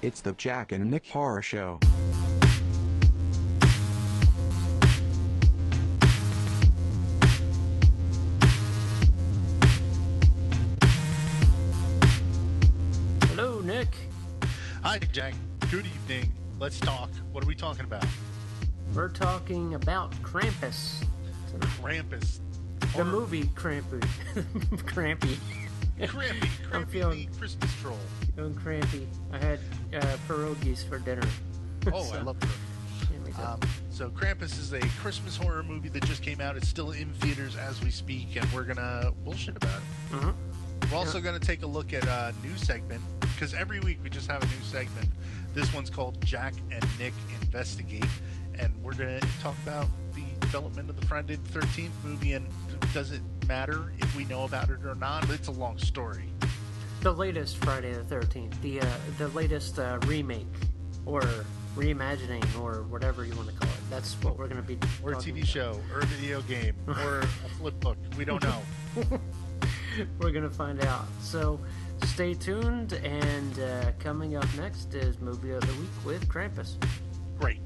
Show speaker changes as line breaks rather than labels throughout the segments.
It's the Jack and Nick Horror Show.
Hello, Nick.
Hi, Jack. Good evening. Let's talk. What are we talking about?
We're talking about Krampus.
Krampus.
The movie Krampus. Krampy.
Krampy.
I'm
Krampy
feeling-
the Christmas troll.
Feeling crampy. I had pierogies for dinner.
Oh,
So,
I love it.
yeah, me too.
So Krampus is a Christmas horror movie that just came out. It's still in theaters as we speak, and we're going to bullshit about it.
Mhm.
We're also going to take a look at a new segment, because every week we just have a new segment. This one's called Jack and Nick Investigate, and we're going to talk about the development of the Friday the 13th movie, and does it matter if we know about it or not? It's a long story.
The latest Friday the 13th. The latest remake or reimagining or whatever you want to call it. That's what we're going to be
Or a
talking
TV
about.
show, or a video game, or a flip book. We don't know.
We're going to find out. So stay tuned, and coming up next is Movie of the Week with Krampus.
Great.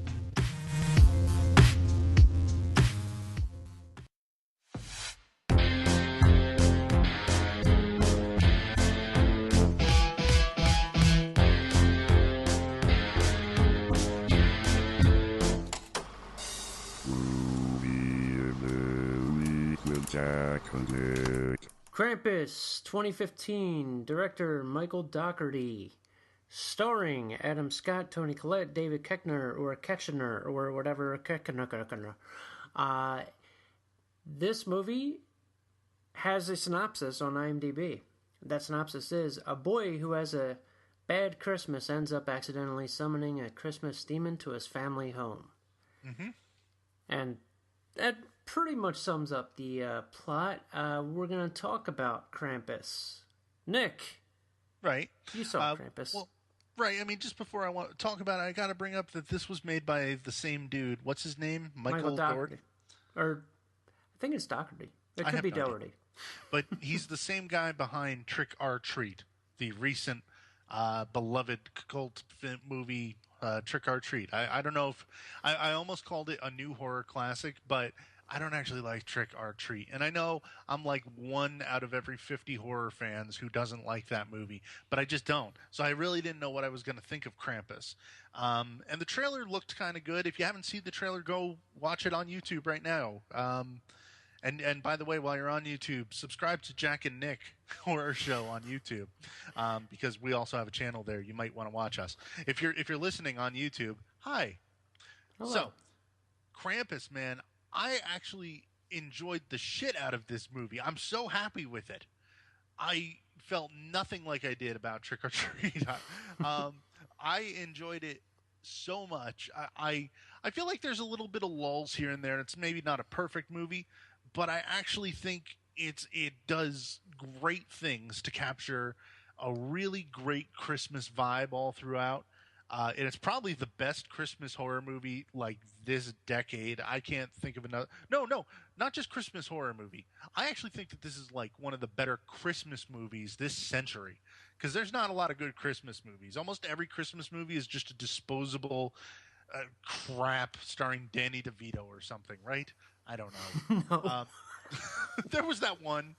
Krampus 2015, director Michael Dougherty, starring Adam Scott, Toni Collette, David Koechner, or whatever. This movie has a synopsis on IMDb. That synopsis is: a boy who has a bad Christmas ends up accidentally summoning a Christmas demon to his family home.
Mm-hmm.
And that pretty much sums up the plot. We're going to talk about Krampus. Nick,
Right.
you saw Krampus.
Well, right. I mean, just before I want to talk about it, I got to bring up that this was made by the same dude. What's his name? Michael Dougherty.
Or, I think it's Dougherty. It
I
could
have
be
no idea.
Dougherty.
But he's the same guy behind Trick or Treat, the recent beloved cult movie Trick or Treat. I don't know if I almost called it a new horror classic, but I don't actually like Trick or Treat. And I know I'm like one out of every 50 horror fans who doesn't like that movie, but I just don't. So I really didn't know what I was going to think of Krampus. And the trailer looked kind of good. If you haven't seen the trailer, go watch it on YouTube right now. And by the way, while you're on YouTube, subscribe to Jack and Nick Horror Show on YouTube, because we also have a channel there. You might want to watch us. If you're listening on YouTube, hi.
Hello.
So, Krampus, man, I actually enjoyed the shit out of this movie. I'm so happy with it. I felt nothing like I did about Trick or Treat. I enjoyed it so much. I feel like there's a little bit of lulls here and there. It's maybe not a perfect movie, but I actually think it does great things to capture a really great Christmas vibe all throughout. And it's probably the best Christmas horror movie like this decade. I can't think of another. No, not just Christmas horror movie. I actually think that this is like one of the better Christmas movies this century, because there's not a lot of good Christmas movies. Almost every Christmas movie is just a disposable crap starring Danny DeVito or something, right? I don't know.
No.
There was that one.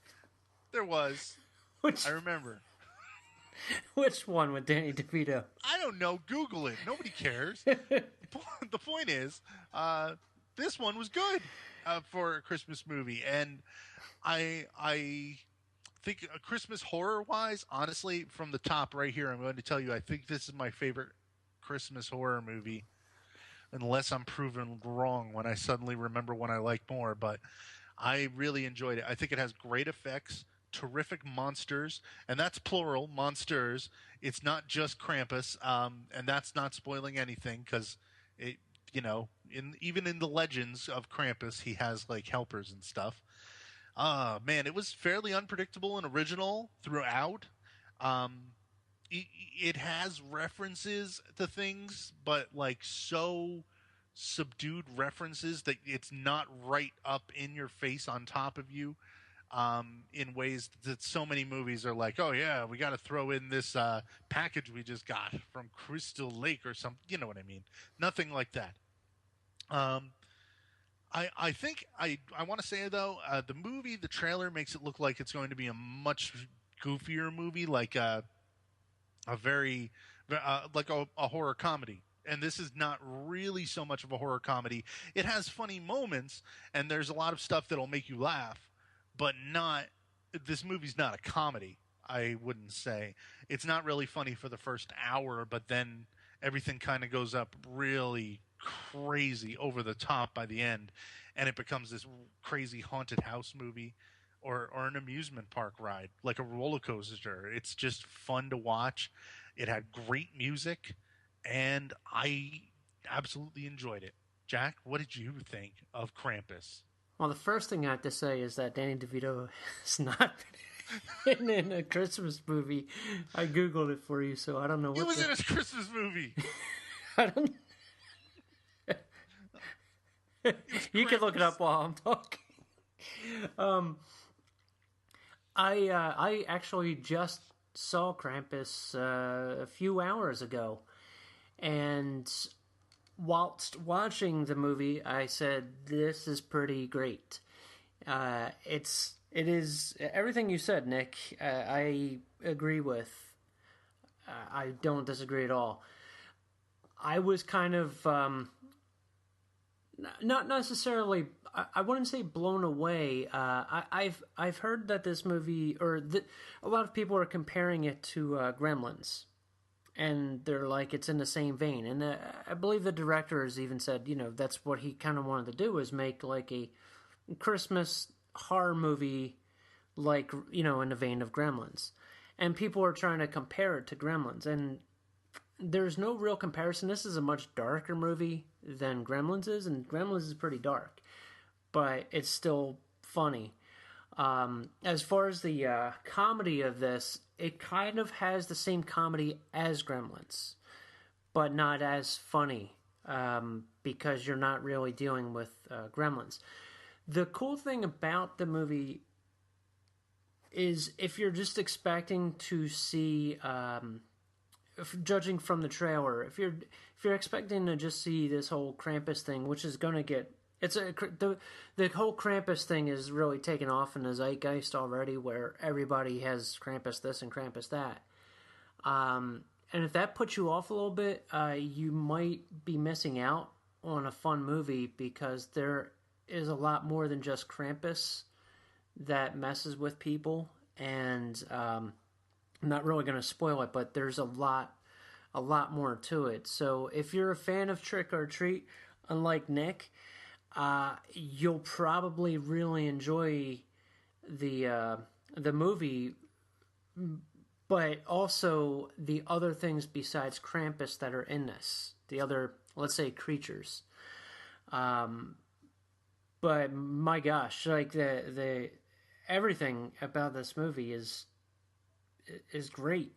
There was.
Which
I remember.
one with Danny DeVito?
I don't know. Google it. Nobody cares. The point is, this one was good for a Christmas movie, and I think Christmas horror-wise, honestly, from the top right here, I'm going to tell you, I think this is my favorite Christmas horror movie, unless I'm proven wrong when I suddenly remember one I like more. But I really enjoyed it. I think it has great effects, terrific monsters, and that's plural, monsters. It's not just Krampus, and that's not spoiling anything, because it, even in the legends of Krampus, he has like helpers and stuff. Man, it was fairly unpredictable and original throughout. It has references to things, but like so subdued references that it's not right up in your face on top of you. in ways that so many movies are like, oh yeah, we got to throw in this package we just got from Crystal Lake or something. You know what I mean? Nothing like that. I think I want to say though, the trailer makes it look like it's going to be a much goofier movie, like a very like a horror comedy. And this is not really so much of a horror comedy. It has funny moments, and there's a lot of stuff that'll make you laugh, but not. This movie's not a comedy. I wouldn't say it's not really funny for the first hour, but then everything kind of goes up really crazy over the top by the end, and it becomes this crazy haunted house movie or an amusement park ride, like a roller coaster. It's just fun to watch. It had great music, and I absolutely enjoyed it. Jack, what did you think of Krampus?
Well, the first thing I have to say is that Danny DeVito is not in a Christmas movie. I Googled it for you, so I don't know what.
He was in a Christmas movie.
I don't. You can look it up while I'm talking. I actually just saw Krampus a few hours ago, and whilst watching the movie, I said, "This is pretty great." It is everything you said, Nick. I agree with. I don't disagree at all. I was kind of not necessarily. I wouldn't say blown away. I've heard that this movie, a lot of people are comparing it to Gremlins, and they're like it's in the same vein. And I believe the director has even said, that's what he kind of wanted to do, is make like a Christmas horror movie, like in the vein of Gremlins. And people are trying to compare it to Gremlins, and there's no real comparison. This is a much darker movie than Gremlins is, and Gremlins is pretty dark, but it's still funny. As far as the comedy of this, it kind of has the same comedy as Gremlins, but not as funny, because you're not really dealing with Gremlins. The cool thing about the movie is if you're just expecting to see, judging from the trailer, if you're expecting to just see this whole Krampus thing, which is going to get, the whole Krampus thing is really taken off in the zeitgeist already, where everybody has Krampus this and Krampus that. And if that puts you off a little bit, you might be missing out on a fun movie, because there is a lot more than just Krampus that messes with people. And I'm not really going to spoil it, but there's a lot more to it. So if you're a fan of Trick or Treat, unlike Nick, you'll probably really enjoy the movie, but also the other things besides Krampus that are in this, the other, let's say, creatures. But my gosh, like the everything about this movie is great.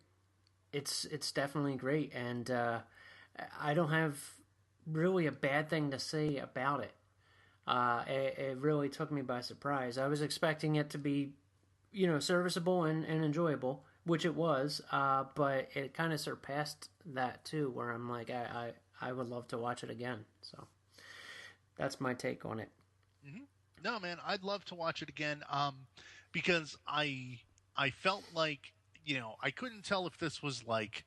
It's definitely great, and I don't have really a bad thing to say about it. It really took me by surprise. I was expecting it to be, serviceable and enjoyable, which it was, but it kind of surpassed that too, where I'm like, I would love to watch it again. So that's my take on it.
Mm-hmm. No, man, I'd love to watch it again, because I felt like, I couldn't tell if this was like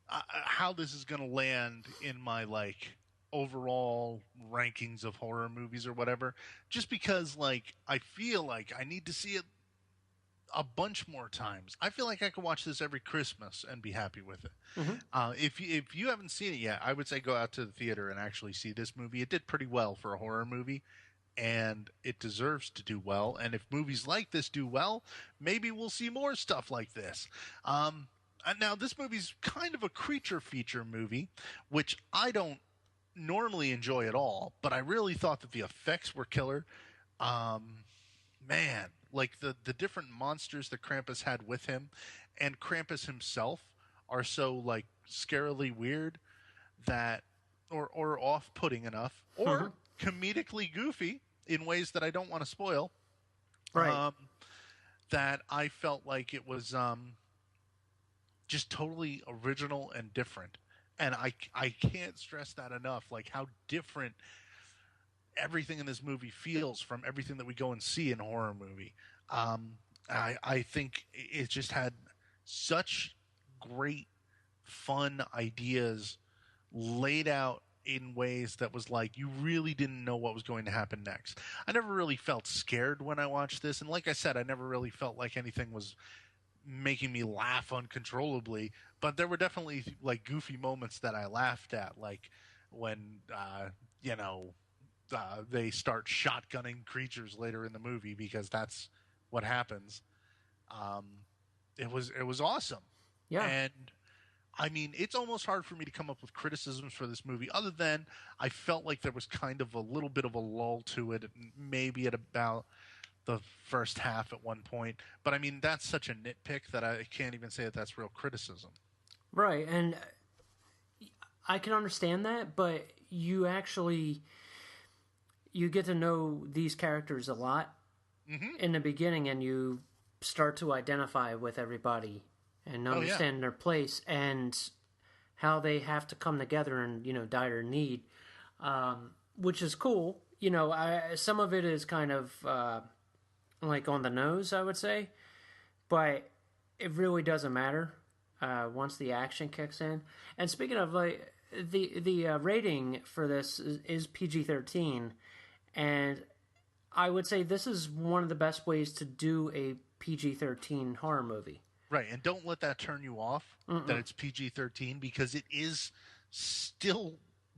how this is going to land in my like overall rankings of horror movies or whatever, just because like I feel like I need to see it a bunch more times. I feel like I could watch this every Christmas and be happy with it. Mm-hmm. If you haven't seen it yet, I would say go out to the theater and actually see this movie. It did pretty well for a horror movie, and it deserves to do well. And if movies like this do well, maybe we'll see more stuff like this. And now this movie's kind of a creature feature movie, which I don't normally enjoy at all, but I really thought that the effects were killer. Man, like the different monsters that Krampus had with him and Krampus himself are so like scarily weird that or off-putting enough, or comedically goofy in ways that I don't want to spoil.
Right.
that I felt like it was just totally original and different. And I can't stress that enough, like how different everything in this movie feels from everything that we go and see in a horror movie. I think it just had such great, fun ideas laid out in ways that was like you really didn't know what was going to happen next. I never really felt scared when I watched this, and like I said, I never really felt like anything was making me laugh uncontrollably, but there were definitely like goofy moments that I laughed at, like when they start shotgunning creatures later in the movie, because that's what happens. It was awesome.
Yeah.
And I mean, it's almost hard for me to come up with criticisms for this movie, other than I felt like there was kind of a little bit of a lull to it, maybe at about the first half at one point. But I mean, that's such a nitpick that I can't even say that that's real criticism.
Right, and I can understand that, but you get to know these characters a lot in the beginning, and you start to identify with everybody and understand their place and how they have to come together in, dire need, which is cool. Some of it is kind of like on the nose, I would say, but it really doesn't matter once the action kicks in. And speaking of, like, the rating for this is PG-13, and I would say this is one of the best ways to do a PG-13 horror movie.
Right, and don't let that turn you off that it's PG-13, because it is still,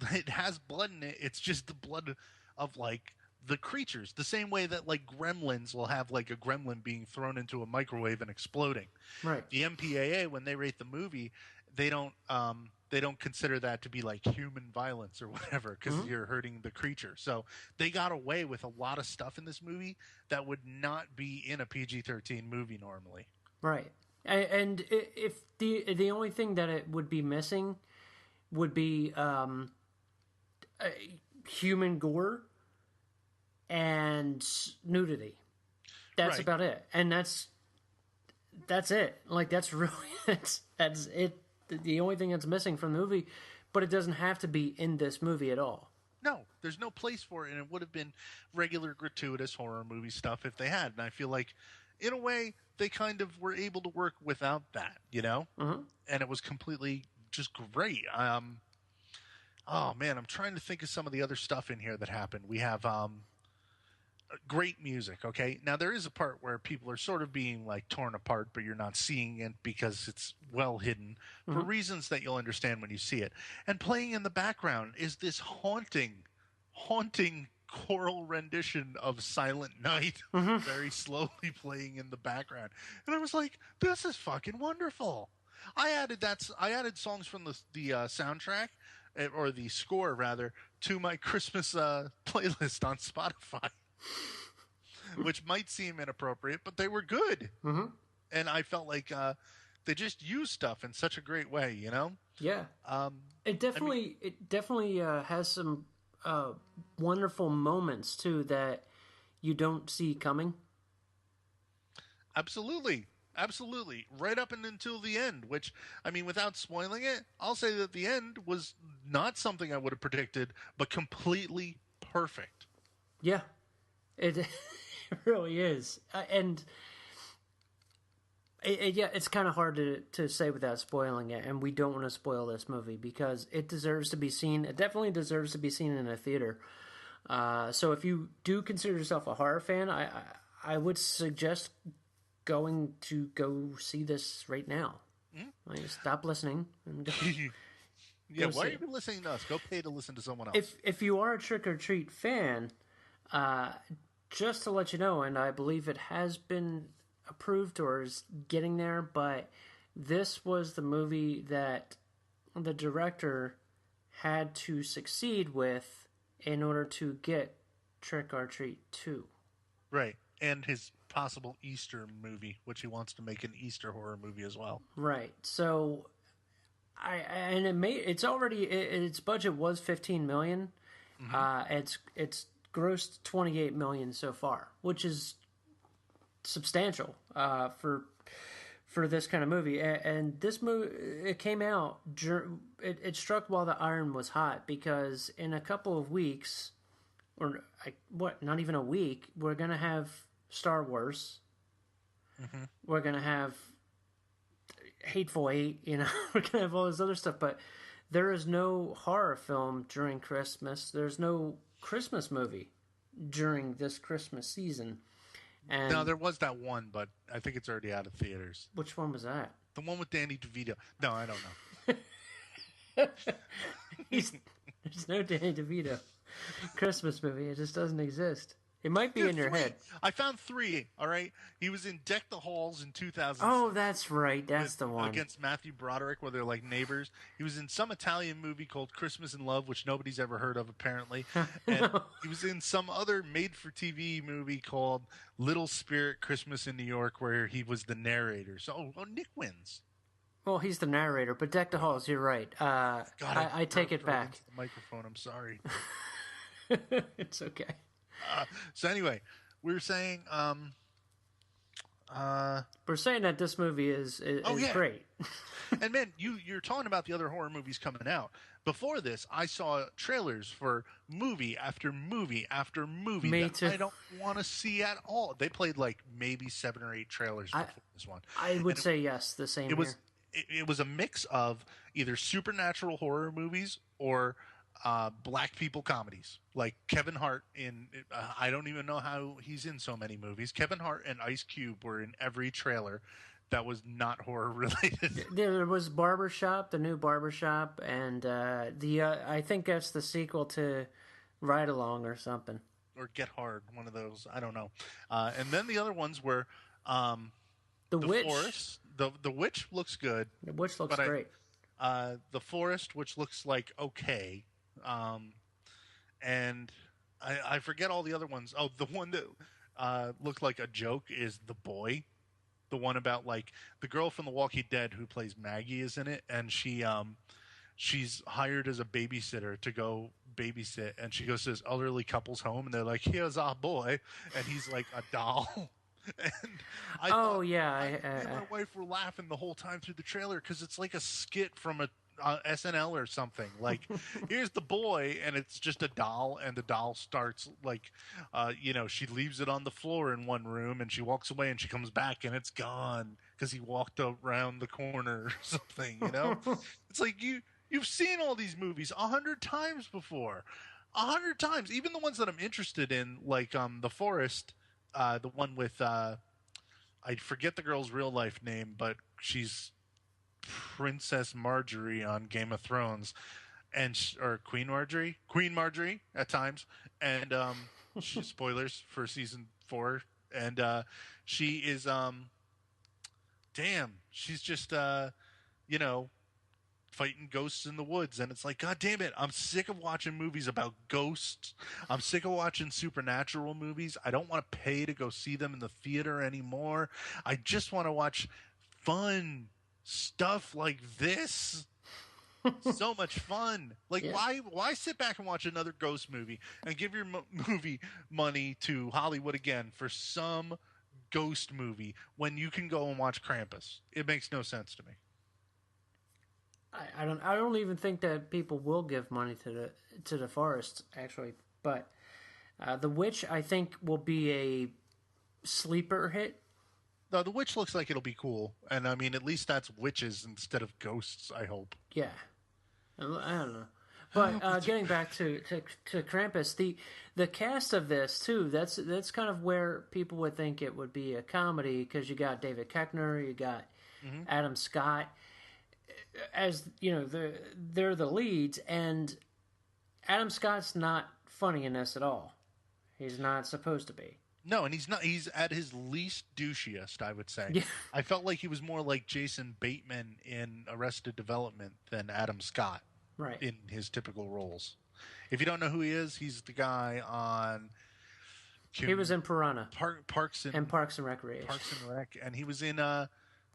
it has blood in it. It's just the blood of, like, the creatures. The same way that, like, Gremlins will have, like, a gremlin being thrown into a microwave and exploding.
Right.
The MPAA, when they rate the movie, they don't consider that to be, like, human violence or whatever, because you're hurting the creature. So they got away with a lot of stuff in this movie that would not be in a PG-13 movie normally.
Right. And if the only thing that it would be missing would be human gore and nudity. That's
right.
about it. And that's it. Like, that's really that's it. The only thing that's missing from the movie, but it doesn't have to be in this movie at all.
No, there's no place for it, and it would have been regular gratuitous horror movie stuff if they had. And I feel like, in a way, they kind of were able to work without that, And it was completely just great. Oh man, I'm trying to think of some of the other stuff in here that happened. We have great music. Okay, now there is a part where people are sort of being like torn apart, but you're not seeing it because it's well hidden for reasons that you'll understand when you see it. And playing in the background is this haunting choral rendition of Silent Night, very slowly playing in the background. And I was like, this is fucking wonderful. I added songs from the soundtrack, or the score rather, to my Christmas playlist on Spotify, which might seem inappropriate, but they were good. And I felt like they just used stuff in such a great way,
Yeah. It definitely has some wonderful moments too that you don't see coming.
Absolutely. Right up and until the end, which, I mean, without spoiling it, I'll say that the end was not something I would have predicted, but completely perfect.
Yeah, it really is. And it's kind of hard to say without spoiling it, and we don't want to spoil this movie because it deserves to be seen. It definitely deserves to be seen in a theater. So if you do consider yourself a horror fan, I would suggest going to go see this right now. Like, stop listening and go.
Yeah, why are you listening to us? Go pay to listen to someone else.
If you are a Trick or Treat fan, just to let you know, and I believe it has been approved or is getting there, but this was the movie that the director had to succeed with in order to get Trick or Treat 2.
Right, and his possible Easter movie, which he wants to make an Easter horror movie as well.
Right, so its budget was $15 million. It's grossed $28 million so far, which is substantial for this kind of movie. And this movie, it came out, it struck while the iron was hot, because in a couple of weeks, or not even a week, we're going to have Star Wars. Mm-hmm. We're going to have Hateful Eight, we're going to have all this other stuff, but there is no horror film during Christmas. There's no Christmas movie during this Christmas season. And
no, there was that one, but I think it's already out of theaters.
Which one was that?
The one with Danny DeVito. No, I don't know.
There's no Danny DeVito Christmas movie. It just doesn't exist. It might be in your head.
I found 3, all right? He was in Deck the Halls in 2000.
Oh, that's right. That's the one.
Against Matthew Broderick, where they're like neighbors. He was in some Italian movie called Christmas in Love, which nobody's ever heard of, apparently. And he was in some other made-for-TV movie called Little Spirit Christmas in New York, where he was the narrator. So, Nick wins.
Well, he's the narrator, but Deck the Halls, you're right.
God,
I take it back.
The microphone, I'm sorry.
It's okay.
So anyway, we were saying,
we're saying that this movie is great.
And man, you're talking about the other horror movies coming out. Before this, I saw trailers for movie after movie after movie I don't want to see at all. They played like maybe 7 or 8 trailers before this one.
I would say yes, the same here.
It was a mix of either supernatural horror movies or black people comedies, like Kevin Hart in I don't even know how he's in so many movies. Kevin Hart and Ice Cube were in every trailer that was not horror related.
There was Barbershop, the new Barbershop, and I think that's the sequel to Ride Along or something,
or Get Hard, one of those. I don't know. And then the other ones were
The Witch.
Forest. The Witch looks good.
The Witch looks great.
The Forest, which looks like okay. And I forget all the other ones. Oh, the one that looked like a joke is The Boy. The one about like the girl from The Walking Dead who plays Maggie is in it, and she's hired as a babysitter to go babysit, and she goes to this elderly couple's home, and they're like, "Here's our boy," and he's like a doll. And I thought, me and my wife were laughing the whole time through the trailer because it's like a skit from a SNL or something. Like, here's the boy, and it's just a doll, and the doll starts like, she leaves it on the floor in one room, and she walks away, and she comes back, and it's gone because he walked around the corner or something. It's like you've seen all these movies 100 times before, 100 times. Even the ones that I'm interested in, like The Forest. The one with I forget the girl's real life name, but she's Princess Marjorie on Game of Thrones, or Queen Marjorie at times, and spoilers for season 4, and she is she's just fighting ghosts in the woods, and it's like, God damn it, I'm sick of watching movies about ghosts. I'm sick of watching supernatural movies. I don't want to pay to go see them in the theater anymore. I just want to watch fun stuff like this. So much fun. Like, why sit back and watch another ghost movie and give your movie money to Hollywood again for some ghost movie when you can go and watch Krampus? It makes no sense to me.
I don't even think that people will give money to the Forest, actually, but The Witch, I think, will be a sleeper hit.
No, The Witch looks like it'll be cool, and I mean, at least that's witches instead of ghosts, I hope.
Yeah, I don't know, but getting back to Krampus, the cast of this too, that's kind of where people would think it would be a comedy, because you got David Koechner, you got Adam Scott. As they're the leads, and Adam Scott's not funny in this at all. He's not supposed to be.
No, and he's not. He's at his least douchiest, I would say. Yeah. I felt like he was more like Jason Bateman in Arrested Development than Adam Scott,
right,
in his typical roles. If you don't know who he is, he's the guy on.
He was in Piranha,
Parks and
Recreation,
Parks and Rec, and he was in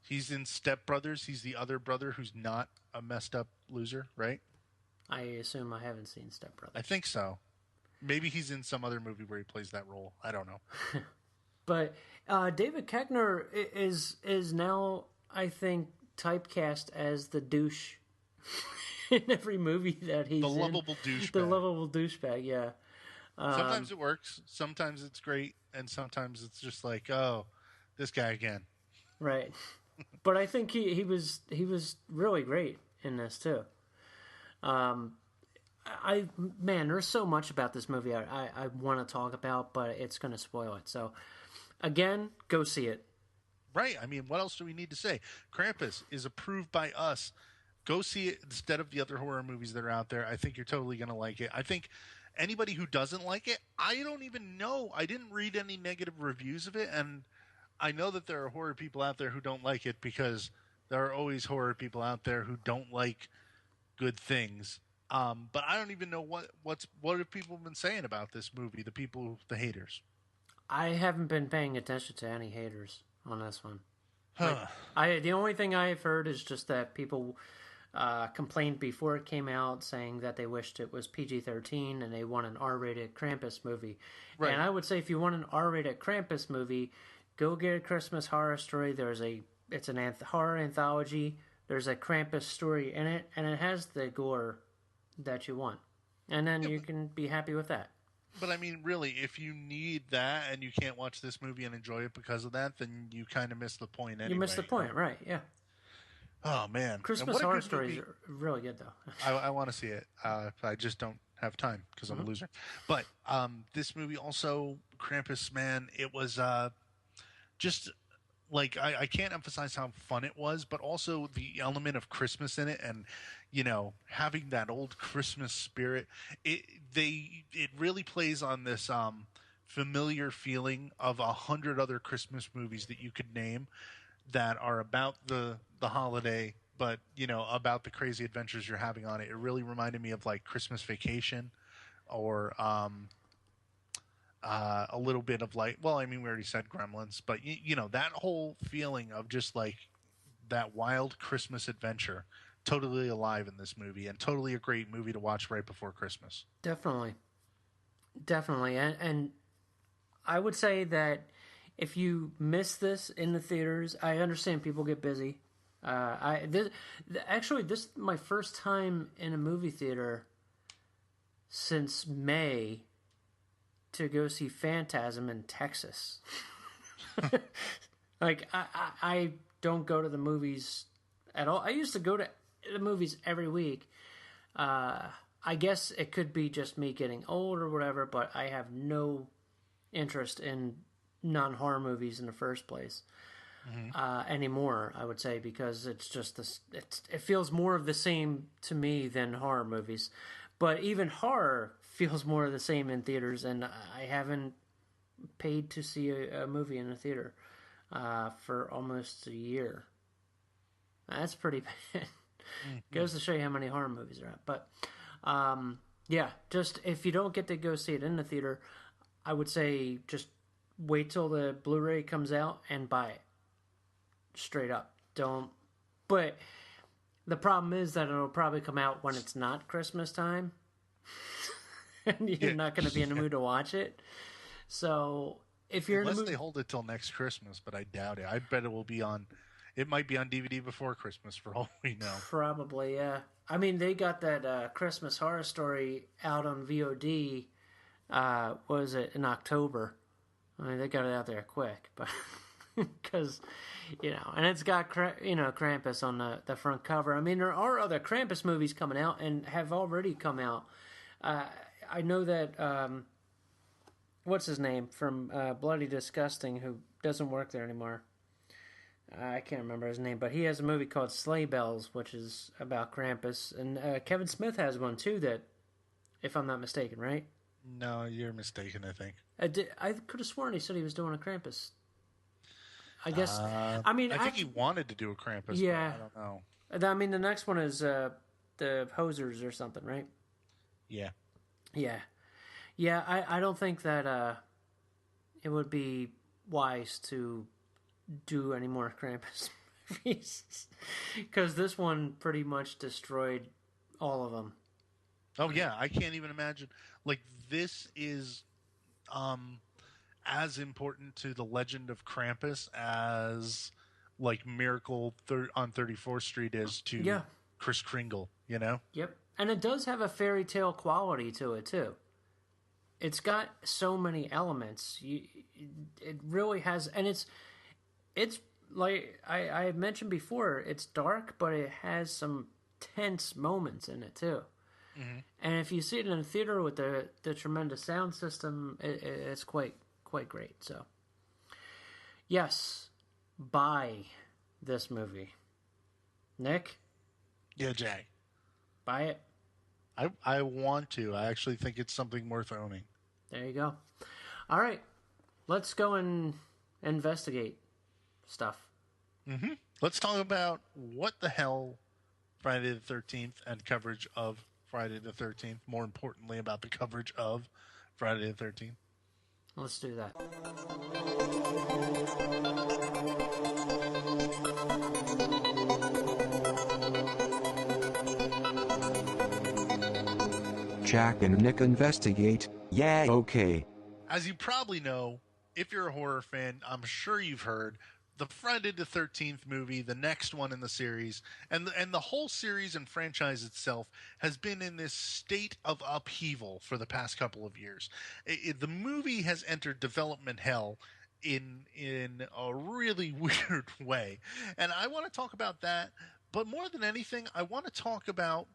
He's in Step Brothers. He's the other brother who's not a messed up loser, right?
I assume I haven't seen Step Brothers.
I think so. Maybe he's in some other movie where he plays that role. I don't know.
But David Koechner is now, I think, typecast as the douche in every movie that he's
the
in.
lovable douchebag.
The lovable douchebag, yeah.
Sometimes it works. Sometimes it's great, and sometimes it's just like, oh, this guy again.
Right. But I think he was really great in this too. Man, there's so much about this movie I want to talk about, but it's going to spoil it. So, again, go see it.
Right. I mean, what else do we need to say? Krampus is approved by us. Go see it instead of the other horror movies that are out there. I think you're totally going to like it. I think anybody who doesn't like it, I don't even know. I didn't read any negative reviews of it, and I know that there are horror people out there who don't like it because there are always horror people out there who don't like good things. But I don't even know what have people been saying about this movie, the haters.
I haven't been paying attention to any haters on this one.
Huh.
The only thing I've heard is just that people complained before it came out, saying that they wished it was PG-13 and they want an R-rated Krampus movie. Right. And I would say if you want an R-rated Krampus movie, go get A Christmas Horror Story. It's an horror anthology. There's a Krampus story in it, and it has the gore that you want. And then you can be happy with that.
But I mean, really, if you need that and you can't watch this movie and enjoy it because of that, then you kind of miss the point anyway.
You miss the point, right, yeah.
Oh, man.
Christmas Horror Stories are really good, though.
I want to see it. I just don't have time because I'm a loser. But this movie also, Krampus, man, it was just... Like, I can't emphasize how fun it was, but also the element of Christmas in it and, you know, having that old Christmas spirit. It really plays on this familiar feeling of 100 other Christmas movies that you could name that are about the holiday, but, you know, about the crazy adventures you're having on it. It really reminded me of, like, Christmas Vacation or... a little bit of like, well, I mean, we already said Gremlins, but you know, that whole feeling of just like that wild Christmas adventure, totally alive in this movie, and totally a great movie to watch right before Christmas.
Definitely. And I would say that if you miss this in the theaters, I understand people get busy. This is my first time in a movie theater since May to go see Phantasm in Texas. Like, I don't go to the movies at all. I used to go to the movies every week. I guess it could be just me getting old or whatever, but I have no interest in non-horror movies in the first place anymore, I would say, because it's just this. It feels more of the same to me than horror movies. But even horror feels more of the same in theaters, and I haven't paid to see a movie in a theater for almost a year. That's pretty bad. Goes to show you how many horror movies are out. But, yeah, just if you don't get to go see it in the theater, I would say just wait till the Blu-ray comes out and buy it. Straight up. Don't. But the problem is that it'll probably come out when it's not Christmas time. And you're not going to be in the mood to watch it. So if you're
unless
in the mood,
they hold it till next Christmas, but I doubt it. I bet it will be on. It might be on DVD before Christmas, for all we know.
Probably, yeah. I mean, they got that Christmas Horror Story out on VOD. Was it in October? I mean, they got it out there quick, but because you know, and it's got Krampus on the front cover. I mean, there are other Krampus movies coming out and have already come out. I know that, what's his name from Bloody Disgusting, who doesn't work there anymore. I can't remember his name, but he has a movie called Sleigh Bells, which is about Krampus. And Kevin Smith has one, too, that, if I'm not mistaken, right?
No, you're mistaken, I think.
I could have sworn he said he was doing a Krampus. I guess, I mean...
I think he wanted to do a Krampus,
yeah,
but I don't know.
I mean, the next one is the Hosers or something, right?
Yeah.
Yeah, I don't think that it would be wise to do any more Krampus movies. Because this one pretty much destroyed all of them.
Oh, yeah, I can't even imagine. Like, this is as important to the legend of Krampus as like Miracle on 34th Street is to Kris Kringle, you know?
Yep. And it does have a fairy tale quality to it, too. It's got so many elements. It really has, and it's like I mentioned before, it's dark, but it has some tense moments in it, too. Mm-hmm. And if you see it in a theater with the tremendous sound system, it's quite great. So, yes, buy this movie. Nick?
Yeah, Jack.
Buy it.
I want to. I actually think it's something worth owning.
There you go. All right. Let's go and investigate stuff.
Mm-hmm. Let's talk about what the hell Friday the 13th and coverage of Friday the 13th. More importantly, about the coverage of Friday the 13th.
Let's do that.
Jack and Nick investigate. Yeah, okay.
As you probably know, if you're a horror fan, I'm sure you've heard the Friday the 13th movie, the next one in the series, and the whole series and franchise itself has been in this state of upheaval for the past couple of years. The movie has entered development hell in a really weird way, and I want to talk about that. But more than anything, I want to talk about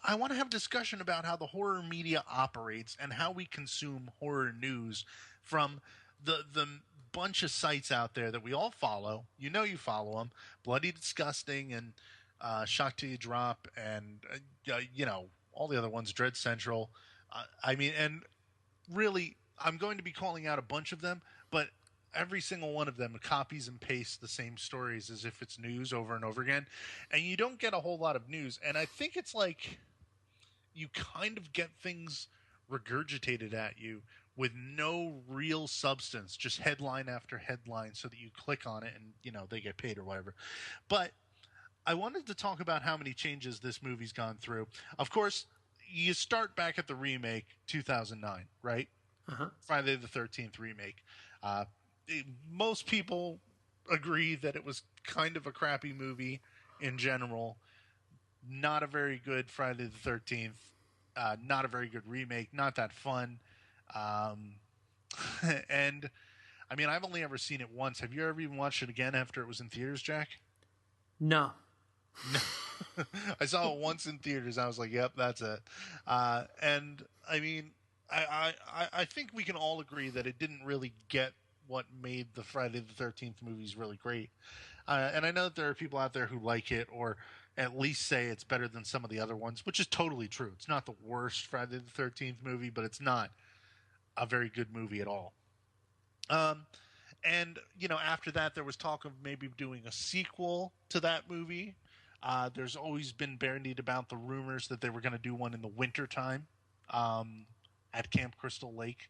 I want to have a discussion about how the horror media operates and how we consume horror news from the bunch of sites out there that we all follow. You know, you follow them: Bloody Disgusting and Shock Till You Drop, and you know, all the other ones, Dread Central. I mean, and really, I'm going to be calling out a bunch of them, but every single one of them copies and pastes the same stories as if it's news over and over again. And you don't get a whole lot of news. And I think it's like you kind of get things regurgitated at you with no real substance, just headline after headline, so that you click on it and, you know, they get paid or whatever. But I wanted to talk about how many changes this movie's gone through. Of course, you start back at the remake, 2009, right? Uh-huh. Friday the 13th remake. Most people agree that it was kind of a crappy movie in general. Not a very good Friday the 13th. Not a very good remake. Not that fun. And, I mean, I've only ever seen it once. Have you ever even watched it again after it was in theaters, Jack?
No.
I saw it once in theaters. I was like, yep, that's it. And, I mean, I think we can all agree that it didn't really get what made the Friday the 13th movies really great. And I know that there are people out there who like it, or at least say it's better than some of the other ones, which is totally true. It's not the worst Friday the 13th movie, but it's not a very good movie at all. And, you know, after that, there was talk of maybe doing a sequel to that movie. There's always been bandied about the rumors that they were going to do one in the wintertime at Camp Crystal Lake.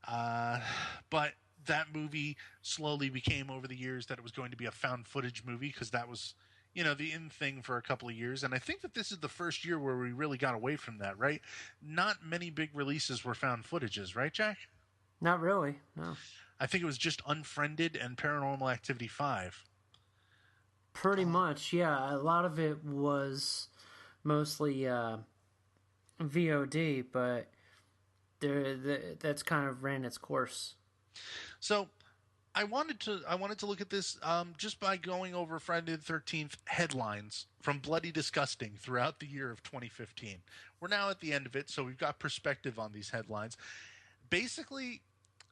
But that movie slowly became, over the years, that it was going to be a found footage movie, because that was, you know, the in thing for a couple of years. And I think that this is the first year where we really got away from that, right? Not many big releases were found footages, right, Jack?
Not really, no.
I think it was just Unfriended and Paranormal Activity 5.
Pretty much, yeah. A lot of it was mostly VOD, but that's kind of ran its course.
So I wanted to look at this just by going over Friday the 13th headlines from Bloody Disgusting throughout the year of 2015. We're now at the end of it, so we've got perspective on these headlines. Basically,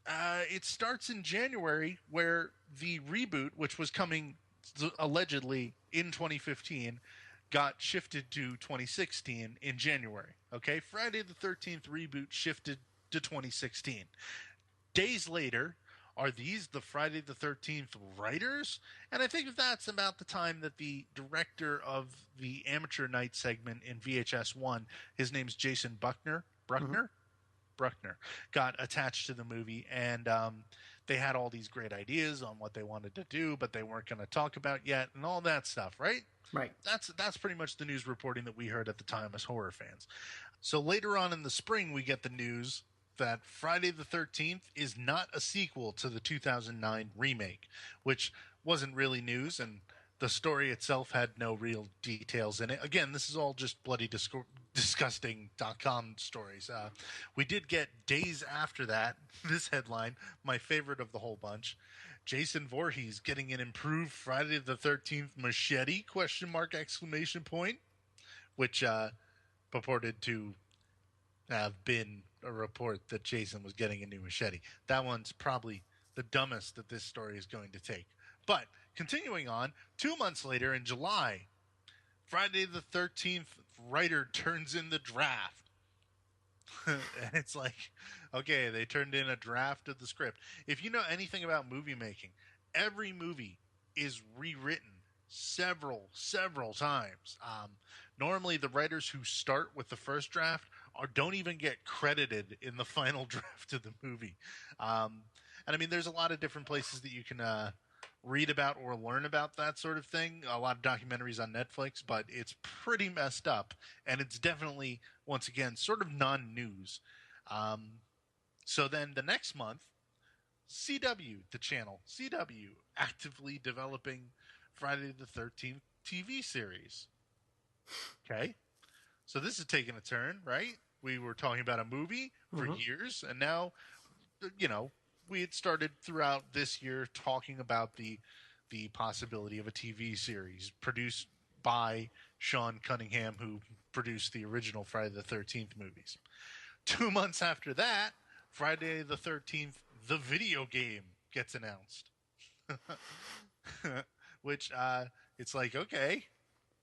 it starts in January, where the reboot, which was coming allegedly in 2015, got shifted to 2016 in January. Okay, Friday the 13th reboot shifted to 2016. Days later, are these the Friday the 13th writers? And I think that's about the time that the director of the Amateur Night segment in VHS 1, his name's Jason Bruckner, got attached to the movie, and they had all these great ideas on what they wanted to do, but they weren't going to talk about yet, and all that stuff, right?
Right.
That's pretty much the news reporting that we heard at the time as horror fans. So later on in the spring, we get the news that Friday the 13th is not a sequel to the 2009 remake, which wasn't really news, and the story itself had no real details in it. Again, this is all just disgusting.com stories. We did get days after that, this headline, my favorite of the whole bunch. Jason Voorhees getting an improved Friday the 13th machete, question mark, exclamation point, which purported to have been a report that Jason was getting a new machete. That one's probably the dumbest that this story is going to take. But continuing on, 2 months later in July, Friday the 13th writer turns in the draft. And it's like, okay, they turned in a draft of the script. If you know anything about movie making, every movie is rewritten several times. Normally, the writers who start with the first draft don't even get credited in the final draft of the movie. And I mean, there's a lot of different places that you can read about or learn about that sort of thing. A lot of documentaries on Netflix, but it's pretty messed up. And it's definitely, once again, sort of non-news. So then the next month, CW, the channel, CW, actively developing Friday the 13th TV series. Okay. So this is taking a turn, right? We were talking about a movie for years, and now, you know, we had started throughout this year talking about the possibility of a TV series produced by Sean Cunningham, who produced the original Friday the 13th movies. 2 months after that, Friday the 13th, the video game gets announced. Which, it's like, okay,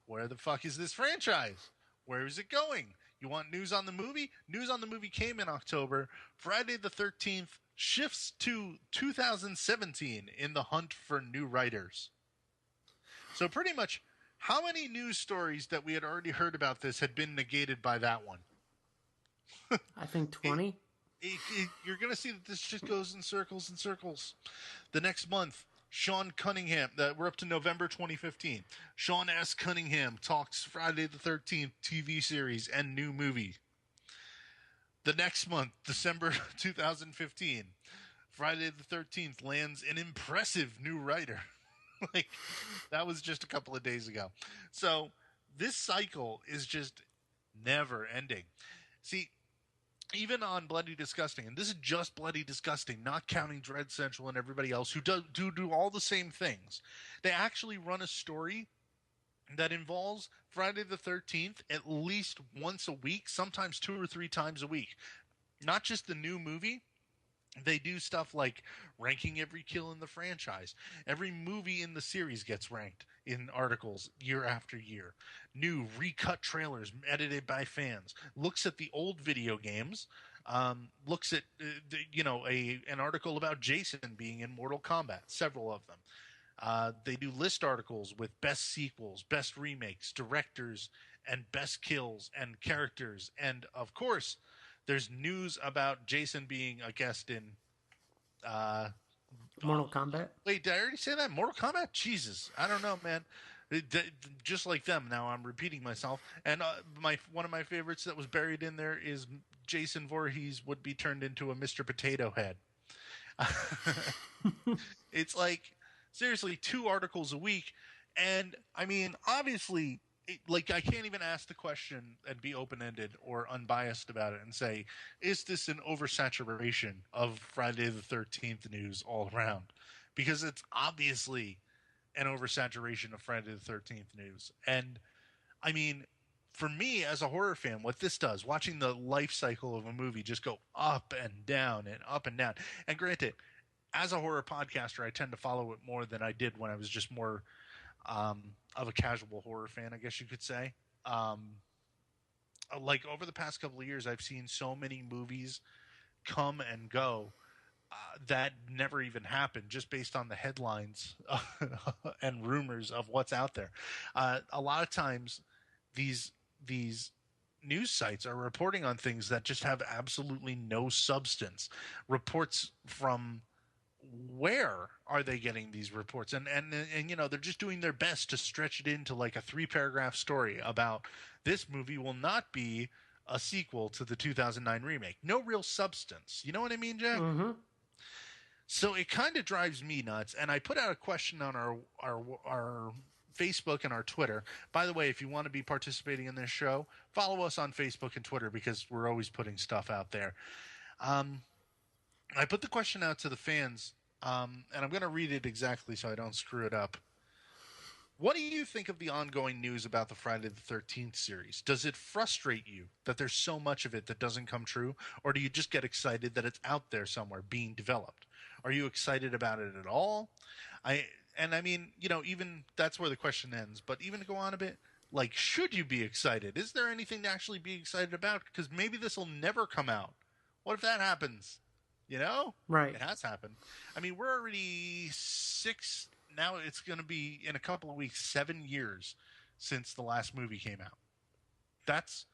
where the fuck is this franchise? Where is it going? You want news on the movie? News on the movie came in October. Friday the 13th shifts to 2017 in the hunt for new writers. So pretty much, how many news stories that we had already heard about this had been negated by that one?
I think 20.
You're going to see that this just goes in circles and circles. The next month, Sean Cunningham, we're up to November 2015. Sean S. Cunningham talks Friday the 13th TV series and new movie. The next month, December 2015, Friday the 13th lands an impressive new writer. Like, that was just a couple of days ago. So this cycle is just never ending. See, even on Bloody Disgusting, and this is just Bloody Disgusting, not counting Dread Central and everybody else who do all the same things. They actually run a story that involves Friday the 13th at least once a week, sometimes 2 or 3 times a week. Not just the new movie. They do stuff like ranking every kill in the franchise. Every movie in the series gets ranked in articles year after year. New recut trailers edited by fans. Looks at the old video games. Looks at an article about Jason being in Mortal Kombat. Several of them. They do list articles with best sequels, best remakes, directors, and best kills and characters. And of course, there's news about Jason being a guest in
Mortal Kombat?
Wait, did I already say that? Mortal Kombat? Jesus. I don't know, man. Just like them, now I'm repeating myself. And one of my favorites that was buried in there is Jason Voorhees would be turned into a Mr. Potato Head. It's like, seriously, 2 articles a week. And, I mean, obviously, I can't even ask the question and be open-ended or unbiased about it and say, is this an oversaturation of Friday the 13th news all around? Because it's obviously an oversaturation of Friday the 13th news. And, I mean, for me as a horror fan, what this does, watching the life cycle of a movie just go up and down and up and down. And granted, as a horror podcaster, I tend to follow it more than I did when I was just more of a casual horror fan, I guess you could say. Like over the past couple of years, I've seen so many movies come and go that never even happened, just based on the headlines and rumors of what's out there. A lot of times, these news sites are reporting on things that just have absolutely no substance. Reports from where are they getting these reports? And you know, they're just doing their best to stretch it into like a 3-paragraph story about this movie will not be a sequel to the 2009 remake. No real substance. You know what I mean, Jack?
Mm-hmm.
So it kind of drives me nuts. And I put out a question on our Facebook and our Twitter. By the way, if you want to be participating in this show, follow us on Facebook and Twitter because we're always putting stuff out there. I put the question out to the fans, and I'm going to read it exactly so I don't screw it up. What do you think of the ongoing news about the Friday the 13th series? Does it frustrate you that there's so much of it that doesn't come true? Or do you just get excited that it's out there somewhere being developed? Are you excited about it at all? I mean, even that's where the question ends. But even to go on a bit, like, should you be excited? Is there anything to actually be excited about? Because maybe this will never come out. What if that happens?
Right.
It has happened. I mean, we're already now it's going to be, in a couple of weeks, 7 years since the last movie came out. That's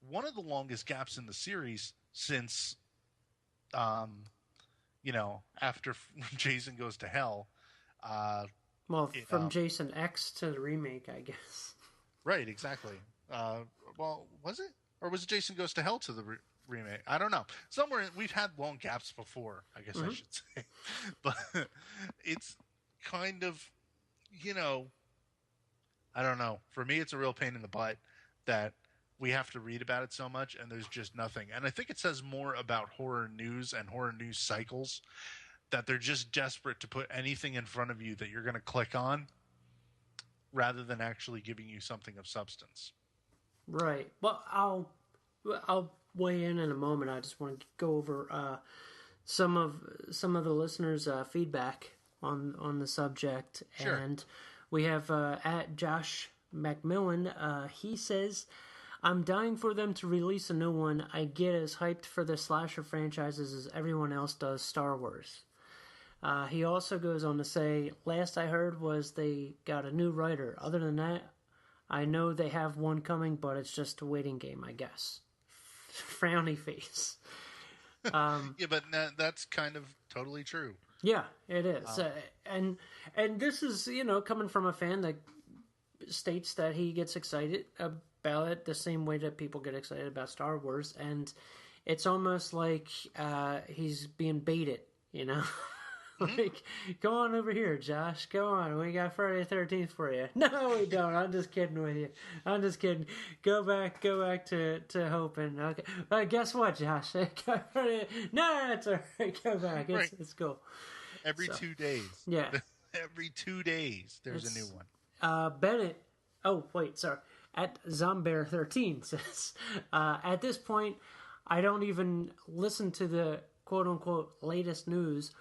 one of the longest gaps in the series since, after Jason Goes to Hell.
From Jason X to the remake, I guess.
Right, exactly. Well, was it? Or was it Jason Goes to Hell to the remake? I don't know. Somewhere, we've had long gaps before, I guess I should say. But it's kind of, I don't know. For me, it's a real pain in the butt that we have to read about it so much and there's just nothing. And I think it says more about horror news and horror news cycles, that they're just desperate to put anything in front of you that you're going to click on rather than actually giving you something of substance.
Right. Well, I'll weigh in a moment. I just want to go over some of the listeners' feedback on the subject.
Sure.
And we have at Josh McMillan. He says, "I'm dying for them to release a new one. I get as hyped for the slasher franchises as everyone else does Star Wars." He also goes on to say, "Last I heard was they got a new writer. Other than that, I know they have one coming, but it's just a waiting game, I guess." Frowny face.
Yeah, but that's kind of totally true.
Yeah, it is. And this is, coming from a fan that states that he gets excited about it the same way that people get excited about Star Wars. And it's almost like he's being baited, Like, go on over here, Josh. Go on. We got Friday the 13th for you. No, we don't. I'm just kidding with you. I'm just kidding. Go back to hoping. Okay. Guess what, Josh? No, it's all right. Go back. It's cool.
Every 2 days.
Yeah.
Every 2 days, there's a new one.
Bennett. Oh, wait, sorry. At Zombear13 says, at this point, I don't even listen to the quote-unquote latest news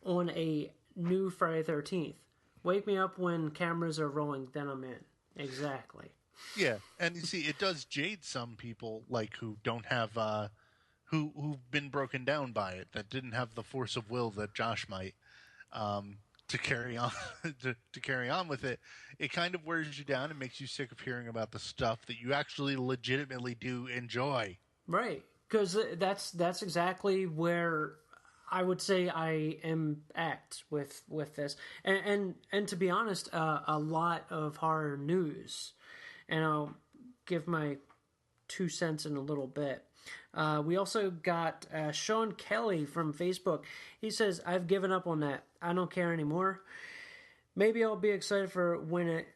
on a new Friday 13th. Wake me up when cameras are rolling, then I'm in. Exactly.
Yeah, and you see, it does jade some people, like, who don't have, who've been broken down by it, that didn't have the force of will that Josh might, to carry on, to carry on with it. It kind of wears you down and makes you sick of hearing about the stuff that you actually legitimately do enjoy.
Right, because that's exactly where I would say I am at with this, and to be honest, a lot of horror news, and I'll give my 2 cents in a little bit. We also got Sean Kelly from Facebook. He says, "I've given up on that. I don't care anymore. Maybe I'll be excited for when it.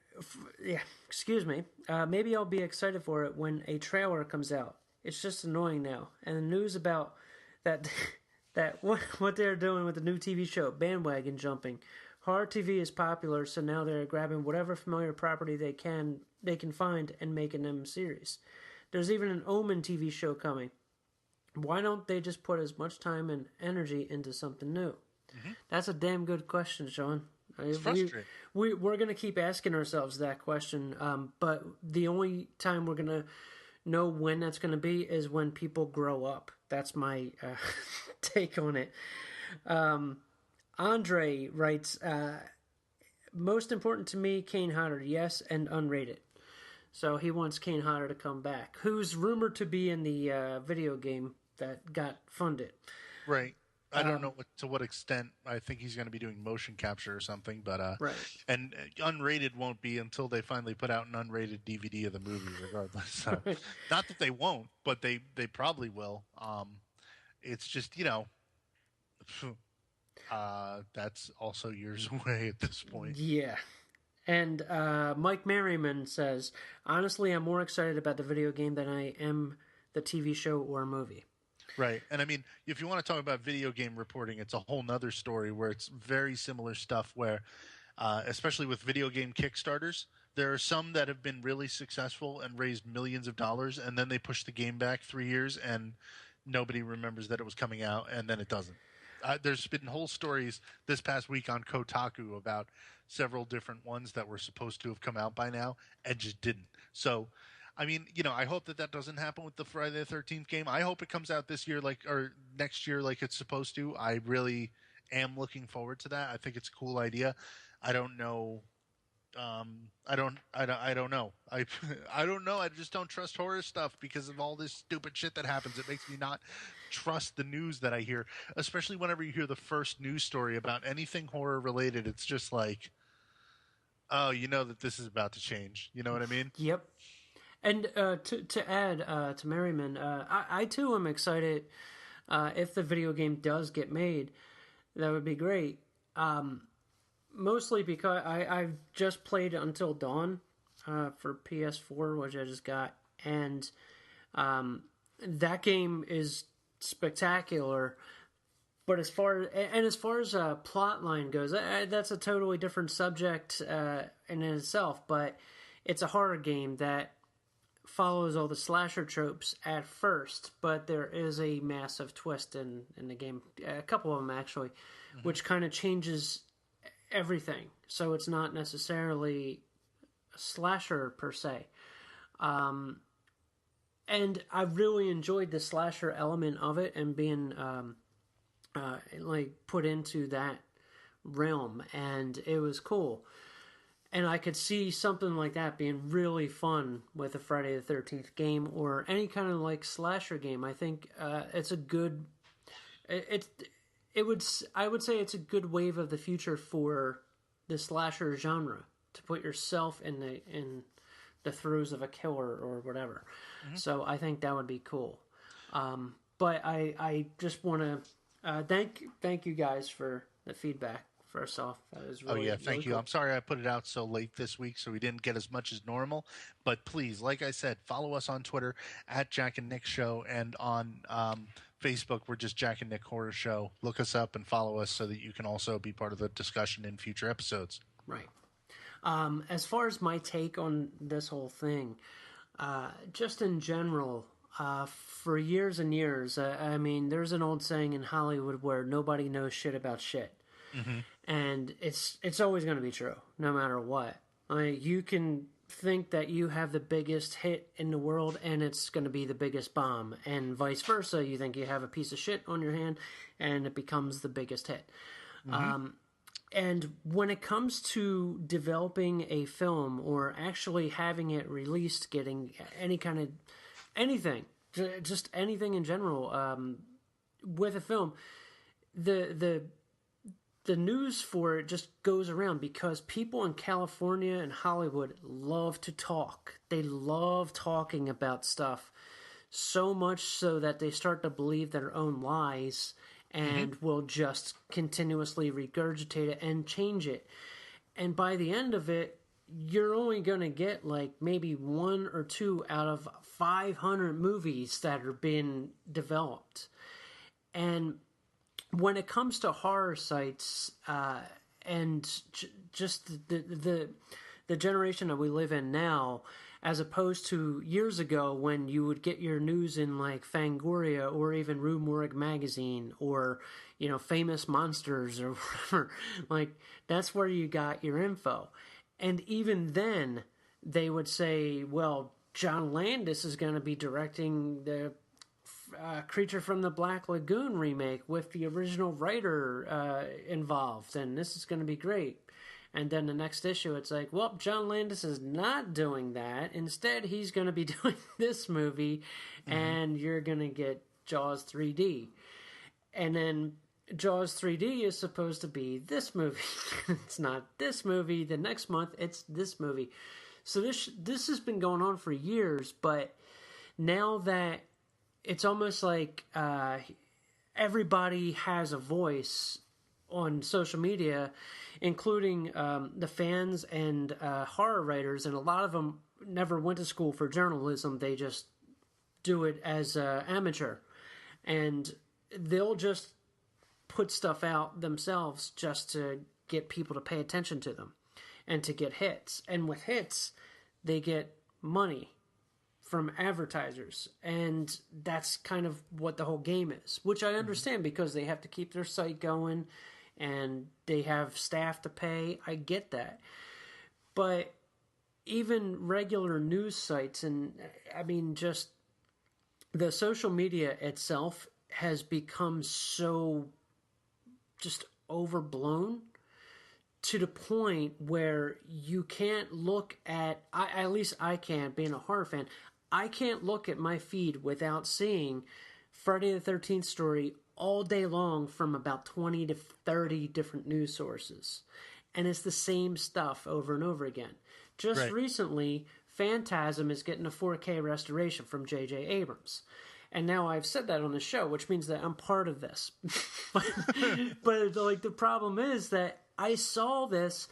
Maybe I'll be excited for it when a trailer comes out. It's just annoying now, and the news about that." That what they're doing with the new TV show, bandwagon jumping. Horror TV is popular, so now they're grabbing whatever familiar property they can find and making them a series. There's even an Omen TV show coming. Why don't they just put as much time and energy into something new? Mm-hmm. That's a damn good question, Sean.
It's frustrating.
We're going to keep asking ourselves that question, but the only time we're going to know when that's going to be is when people grow up. That's my take on it. Andre writes, most important to me, Kane Hodder, yes, and unrated. So he wants Kane Hodder to come back, who's rumored to be in the video game that got funded.
Right. I don't know to what extent. I think he's going to be doing motion capture or something, but
right.
And unrated won't be until they finally put out an unrated DVD of the movie, regardless. So, not that they won't, but they probably will. It's just that's also years away at this point.
Yeah. And Mike Merriman says, honestly, I'm more excited about the video game than I am the TV show or movie.
Right. And I mean, if you want to talk about video game reporting, it's a whole nother story where it's very similar stuff where, especially with video game Kickstarters, there are some that have been really successful and raised millions of dollars, and then they push the game back 3 years and nobody remembers that it was coming out, and then it doesn't. There's been whole stories this past week on Kotaku about several different ones that were supposed to have come out by now and just didn't. So, I mean, I hope that doesn't happen with the Friday the 13th game. I hope it comes out this year or next year like it's supposed to. I really am looking forward to that. I think it's a cool idea. I don't know. I don't know. I don't know. I just don't trust horror stuff because of all this stupid shit that happens. It makes me not trust the news that I hear, especially whenever you hear the first news story about anything horror related. It's just like, oh, that this is about to change. You know what I mean?
Yep. And to add to Merriman, I too am excited if the video game does get made. That would be great. Mostly because I've just played Until Dawn for PS4, which I just got, and that game is spectacular. But as far as plot line goes, that's a totally different subject in itself. But it's a horror game that follows all the slasher tropes at first, but there is a massive twist in the game. A couple of them actually, which kind of changes everything. So it's not necessarily a slasher per se. And I really enjoyed the slasher element of it and being put into that realm, and it was cool. And I could see something like that being really fun with a Friday the 13th game or any kind of slasher game. I think it's a good. I would say it's a good wave of the future for the slasher genre to put yourself in the throes of a killer or whatever. Mm-hmm. So I think that would be cool. But I just want to thank you guys for the feedback. First off, that was really,
thank you.
Cool.
I'm sorry I put it out so late this week, so we didn't get as much as normal. But please, like I said, follow us on Twitter at Jack and Nick Show, and on Facebook, we're just Jack and Nick Horror Show. Look us up and follow us so that you can also be part of the discussion in future episodes.
Right. As far as my take on this whole thing, just in general, for years and years, I mean, there's an old saying in Hollywood where nobody knows shit about shit. Mm-hmm. And it's always going to be true, no matter what. You can think that you have the biggest hit in the world, and it's going to be the biggest bomb, and vice versa. You think you have a piece of shit on your hand, and it becomes the biggest hit. Mm-hmm. And when it comes to developing a film or actually having it released, getting anything, just anything in general, with a film, the news for it just goes around because people in California and Hollywood love to talk. They love talking about stuff so much so that they start to believe their own lies and will just continuously regurgitate it and change it. And by the end of it, you're only going to get maybe 1 or 2 out of 500 movies that are being developed. And when it comes to horror sites and just the generation that we live in now, as opposed to years ago when you would get your news in Fangoria or even Rue Morgue magazine or Famous Monsters or whatever, that's where you got your info. And even then, they would say, well, John Landis is going to be directing the Creature from the Black Lagoon remake with the original writer involved, and this is going to be great. And then the next issue, it's well, John Landis is not doing that. Instead, he's going to be doing this movie, and you're going to get Jaws 3D. And then Jaws 3D is supposed to be this movie. It's not this movie. The next month, it's this movie. So this has been going on for years, but now that it's almost like everybody has a voice on social media, including the fans and horror writers, and a lot of them never went to school for journalism. They just do it as amateur, and they'll just put stuff out themselves just to get people to pay attention to them and to get hits. And with hits, they get money from advertisers, and that's kind of what the whole game is, which I understand because they have to keep their site going and they have staff to pay. I get that. But even regular news sites, and I mean, just the social media itself has become so just overblown to the point where you can't look at least I can't, being a horror fan, I can't look at my feed without seeing Friday the 13th story all day long from about 20 to 30 different news sources. And it's the same stuff over and over again. Just recently, Phantasm is getting a 4K restoration from J.J. Abrams. And now I've said that on the show, which means that I'm part of this. but like, the problem is that I saw this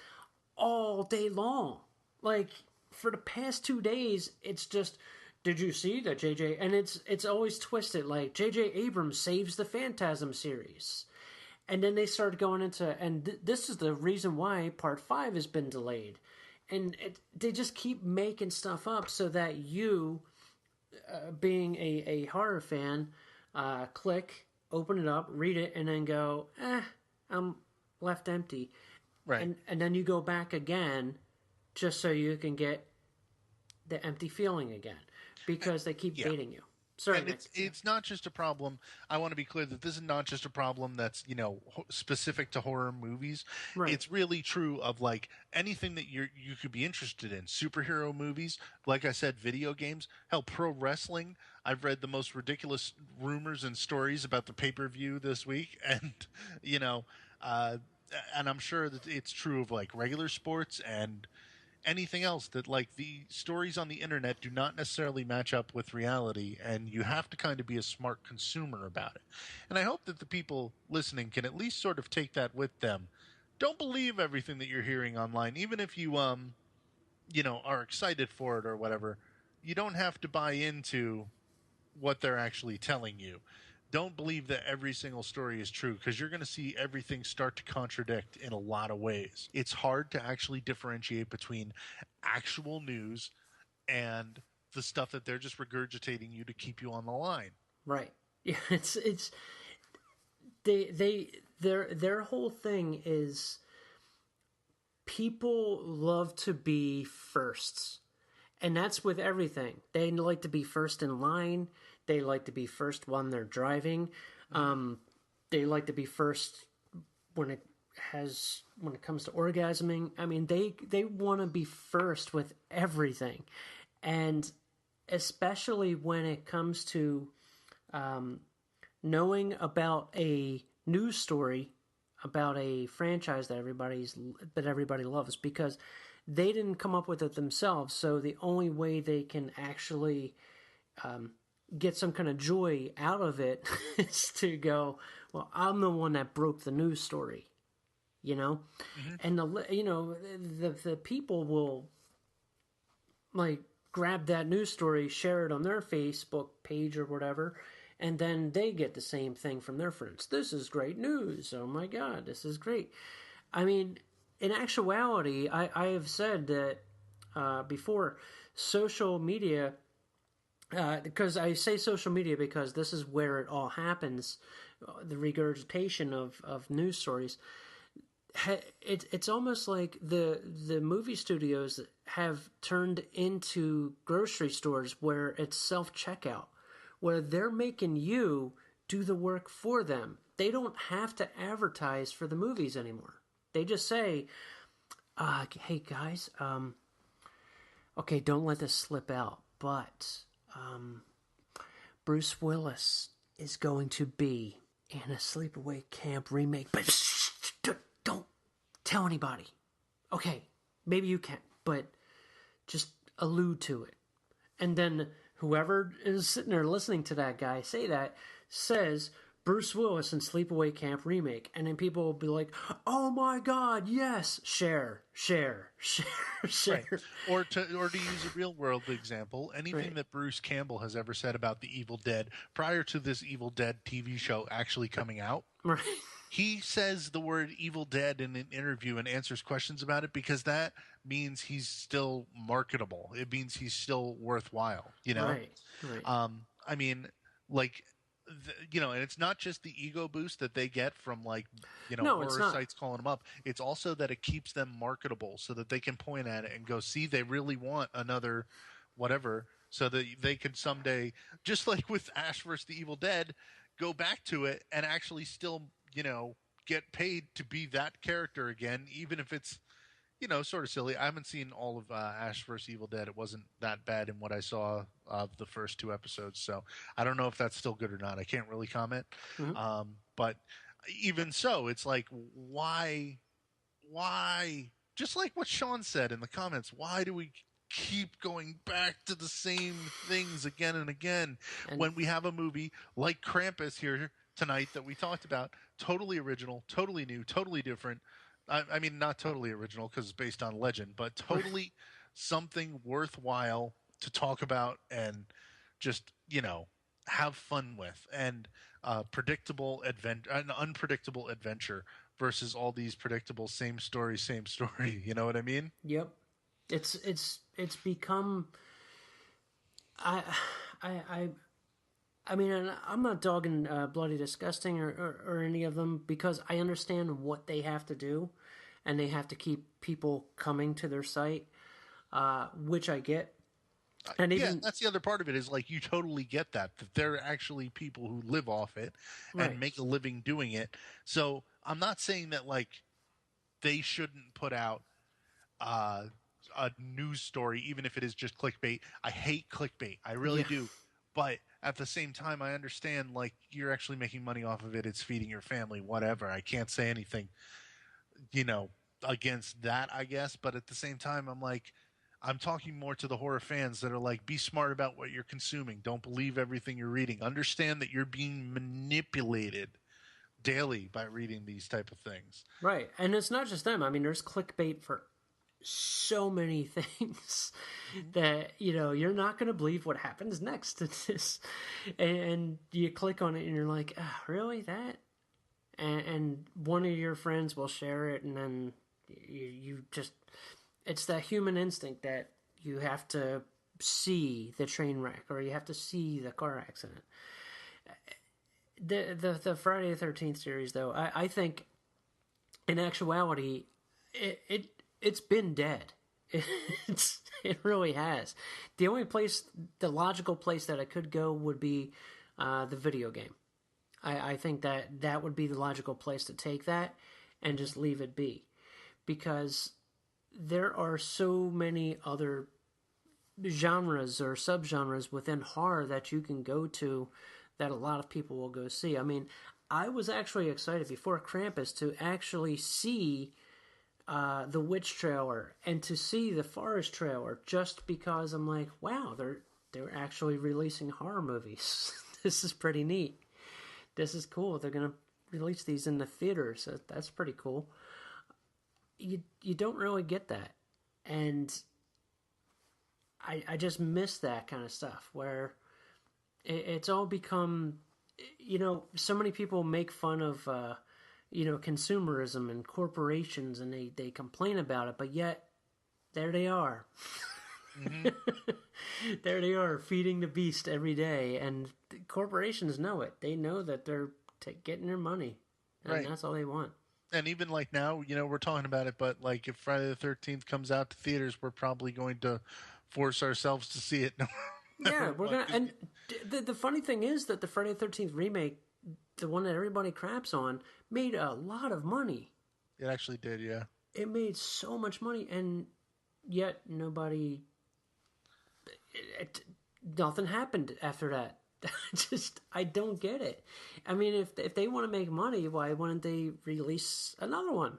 all day long. Like, for the past 2 days, it's just, did you see that J.J.? And it's always twisted. Like, J.J. Abrams saves the Phantasm series. And then they started going into, and this is the reason why Part 5 has been delayed. And they just keep making stuff up so that you, being a horror fan, click, open it up, read it, and then go, I'm left empty.
Right.
And then you go back again just so you can get the empty feeling again because they keep baiting you. Sorry,
and it's not just a problem. I want to be clear that this is not just a problem that's, specific to horror movies.
Right.
It's really true of like anything that you could be interested in. Superhero movies, like I said, video games, hell, pro wrestling. I've read the most ridiculous rumors and stories about the pay-per-view this week, and and I'm sure that it's true of like regular sports and anything else, that like the stories on the internet do not necessarily match up with reality, and you have to kind of be a smart consumer about it. And I hope that the people listening can at least sort of take that with them. Don't believe everything that you're hearing online, even if you are excited for it or whatever. You don't have to buy into what they're actually telling you. Don't believe that every single story is true, because you're going to see everything start to contradict in a lot of ways. It's hard to actually differentiate between actual news and the stuff that they're just regurgitating you to keep you on the line.
Right. Yeah, it's their whole thing is people love to be firsts. And that's with everything. They like to be first in line. They like to be first when they're driving. They like to be first when it comes to orgasming. I mean, they want to be first with everything, and especially when it comes to knowing about a news story about a franchise that everybody loves, because they didn't come up with it themselves. So the only way they can actually get some kind of joy out of it is to go, well, I'm the one that broke the news story, and the people will like grab that news story, share it on their Facebook page or whatever, and then they get the same thing from their friends. This is great news. Oh my God, this is great. I mean, in actuality, I have said that before, social media, because I say social media because this is where it all happens, the regurgitation of news stories. It's almost like the movie studios have turned into grocery stores where it's self-checkout, where they're making you do the work for them. They don't have to advertise for the movies anymore. They just say, hey guys, okay, don't let this slip out, but Bruce Willis is going to be in a sleepaway camp remake. But don't tell anybody. Okay, maybe you can, but just allude to it. And then whoever is sitting there listening to that guy say that says Bruce Willis in Sleepaway Camp remake, and then people will be like, "Oh my God, yes!" Share.
Right. Or to use a real world example, anything that Bruce Campbell has ever said about the Evil Dead prior to this Evil Dead TV show actually coming out,
right?
He says the word Evil Dead in an interview and answers questions about it because that means he's still marketable. It means he's still worthwhile. You know,
right.
I mean, like. And it's not just the ego boost that they get from horror sites calling them up. It's also that it keeps them marketable so that they can point at it and go, see, they really want another whatever, so that they could someday, just like with Ash vs. the Evil Dead, go back to it and actually still, get paid to be that character again, even if it's, sort of silly. I haven't seen all of Ash vs. Evil Dead. It wasn't that bad in what I saw of the first 2 episodes, so I don't know if that's still good or not. I can't really comment. Mm-hmm. But even so, it's like, why? Just like what Sean said in the comments, why do we keep going back to the same things again and again when we have a movie like Krampus here tonight that we talked about, totally original, totally new, totally different. I mean, not totally original because it's based on legend, but totally something worthwhile to talk about and just, have fun with, and an unpredictable adventure versus all these predictable same story. You know what I mean?
Yep. It's become. I mean, and I'm not dogging Bloody Disgusting or any of them, because I understand what they have to do, and they have to keep people coming to their site, which I get. And even,
that's the other part of it, is like, you totally get that there are actually people who live off it and make a living doing it. So I'm not saying that they shouldn't put out a news story, even if it is just clickbait. I hate clickbait. I really do. But at the same time, I understand, you're actually making money off of it. It's feeding your family, whatever. I can't say anything, against that, I guess. But at the same time, I'm talking more to the horror fans that are like, be smart about what you're consuming. Don't believe everything you're reading. Understand that you're being manipulated daily by reading these type of things.
Right. And it's not just them. I mean, there's clickbait for so many things that, you're not going to believe what happens next to this. And you click on it and you're like, oh, really, that? And one of your friends will share it, and then you just... It's that human instinct that you have to see the train wreck, or you have to see the car accident. The Friday the 13th series, though, I think, in actuality, it's been dead. It really has. The only place, the logical place that it could go would be the video game. I think that would be the logical place to take that and just leave it be, because there are so many other genres or subgenres within horror that you can go to that a lot of people will go see. I mean, I was actually excited before Krampus to actually see the Witch trailer and to see the Forest trailer, just because I'm like, wow, they're actually releasing horror movies. This is pretty neat. This is cool. They're going to release these in the theater, so that's pretty cool. You don't really get that, and I just miss that kind of stuff where it's all become, so many people make fun of consumerism and corporations, and they complain about it, but yet there they are. Mm-hmm. There they are, feeding the beast every day, and corporations know it. They know that they're getting their money, and that's all they want.
And even now, we're talking about it, but if Friday the 13th comes out to theaters, we're probably going to force ourselves to see it.
Yeah, we're going to. And the funny thing is that the Friday the 13th remake, the one that everybody craps on, made a lot of money.
It actually did, yeah.
It made so much money, and yet nothing happened after that. I don't get it. I mean, if they want to make money, why wouldn't they release another one?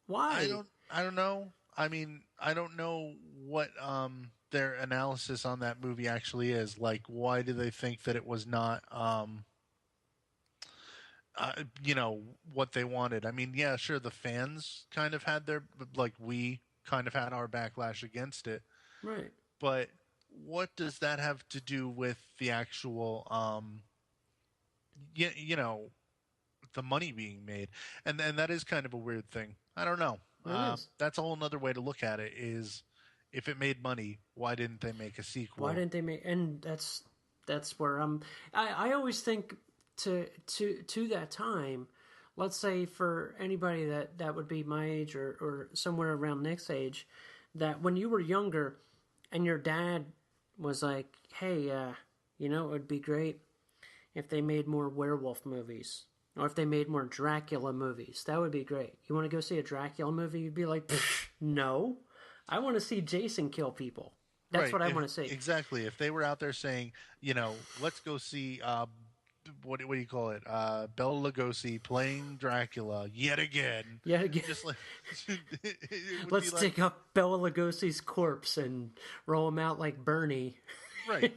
Why?
I don't know. I mean, I don't know what their analysis on that movie actually is. Like, why do they think that it was not what they wanted? I mean, yeah, sure, the fans kind of had their, like, we kind of had our backlash against it.
Right.
But what does that have to do with the actual the money being made? And that is kind of a weird thing. I don't know. That's a whole another way to look at it, is if it made money, why didn't they make a sequel?
Why didn't they make? And that's where I always think to that time. Let's say for anybody that would be my age or somewhere around Nick's age, that when you were younger and your dad was like, hey, it would be great if they made more werewolf movies, or if they made more Dracula movies. That would be great. You want to go see a Dracula movie? You'd be like, no, I want to see Jason kill people. That's what I want to see.
Exactly. If they were out there saying, let's go see, what do you call it? Bela Lugosi playing Dracula yet again. Just like,
let's dig up Bela Lugosi's corpse and roll him out like Bernie.
Right.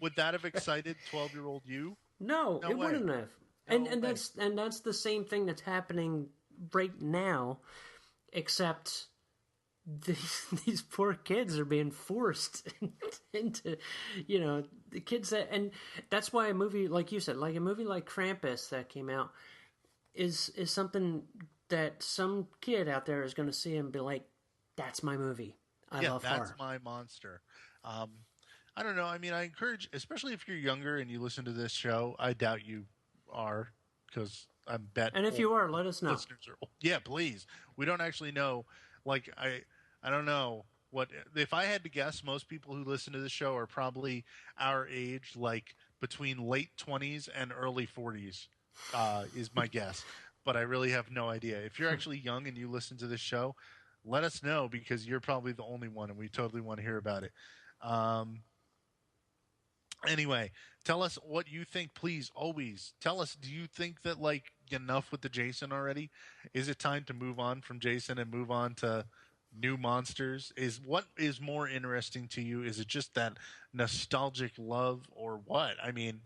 Would that have excited 12-year-old you?
No, it wouldn't have. And that's the same thing that's happening right now, except these poor kids are being forced into, the kids that, and that's why a movie, like you said, like a movie like Krampus that came out is something that some kid out there is going to see and be like, that's my movie. I love horror.
That's my monster. I don't know. I mean, I encourage, especially if you're younger and you listen to this show. I doubt you are, because I'm bet.
And if you are, let us know.
Listeners are old. Yeah, please. We don't actually know. Like, I don't know what, if I had to guess, most people who listen to this show are probably our age, like between late 20s and early 40s, is my guess. But I really have no idea. If you're actually young and you listen to this show, let us know, because you're probably the only one, and we totally want to hear about it. Anyway, tell us what you think. Please, always tell us, do you think that, like, enough with the Jason already? Is it time to move on from Jason and move on to new monsters? What is more interesting to you? Is it just that nostalgic love, or what? I mean,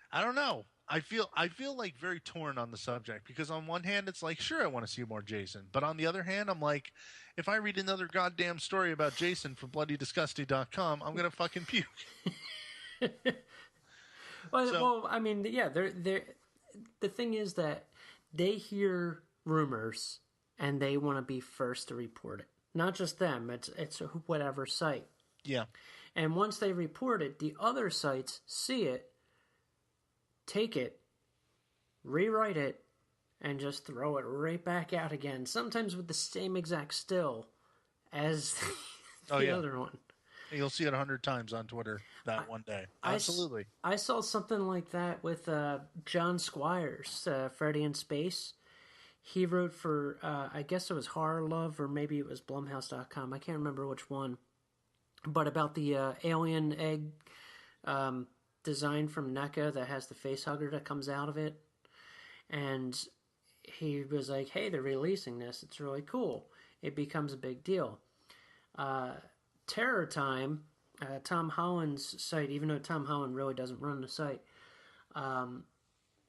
I don't know. I feel like very torn on the subject, because on one hand it's like, sure, I want to see more Jason, but on the other hand I'm like, if I read another goddamn story about Jason from bloodydisgusting.com, I'm gonna fucking puke.
Well, I mean, yeah, they're the thing is that they hear rumors and they want to be first to report it. Not just them; it's whatever site.
Yeah.
And once they report it, the other sites see it, take it, rewrite it, and just throw it right back out again. Sometimes with the same exact still as the other one.
You'll see it 100 times on Twitter that one day. Absolutely.
I saw something like that with John Squires, Freddy in Space. He wrote for, I guess it was Horror Love, or maybe it was Blumhouse.com. I can't remember which one. But about the alien egg design from NECA that has the face hugger that comes out of it. And he was like, hey, they're releasing this. It's really cool. It becomes a big deal. Terror Time, Tom Holland's site, even though Tom Holland really doesn't run the site,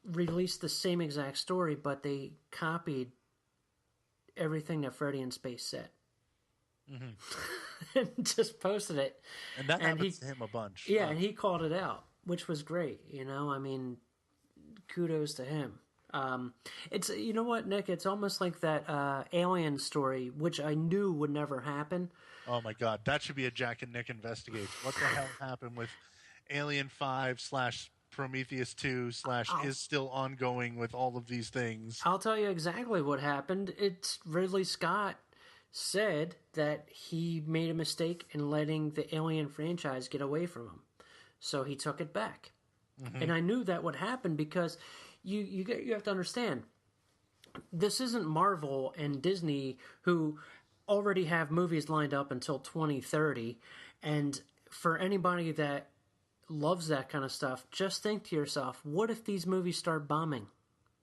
released the same exact story, but they copied everything that Freddy in Space said. Mm-hmm. And just posted it.
And that happens to him a bunch.
Yeah, and he called it out, which was great. I mean, kudos to him. It's, you know what, Nick? It's almost like that Alien story, which I knew would never happen.
Oh my God, that should be a Jack and Nick investigate. What the hell happened with Alien 5 / Prometheus 2 / is still ongoing with all of these things?
I'll tell you exactly what happened. It's Ridley Scott said that he made a mistake in letting the Alien franchise get away from him, so he took it back. Mm-hmm. And I knew that would happen because you have to understand, this isn't Marvel and Disney who already have movies lined up until 2030, and for anybody that loves that kind of stuff, just think to yourself, what if these movies start bombing?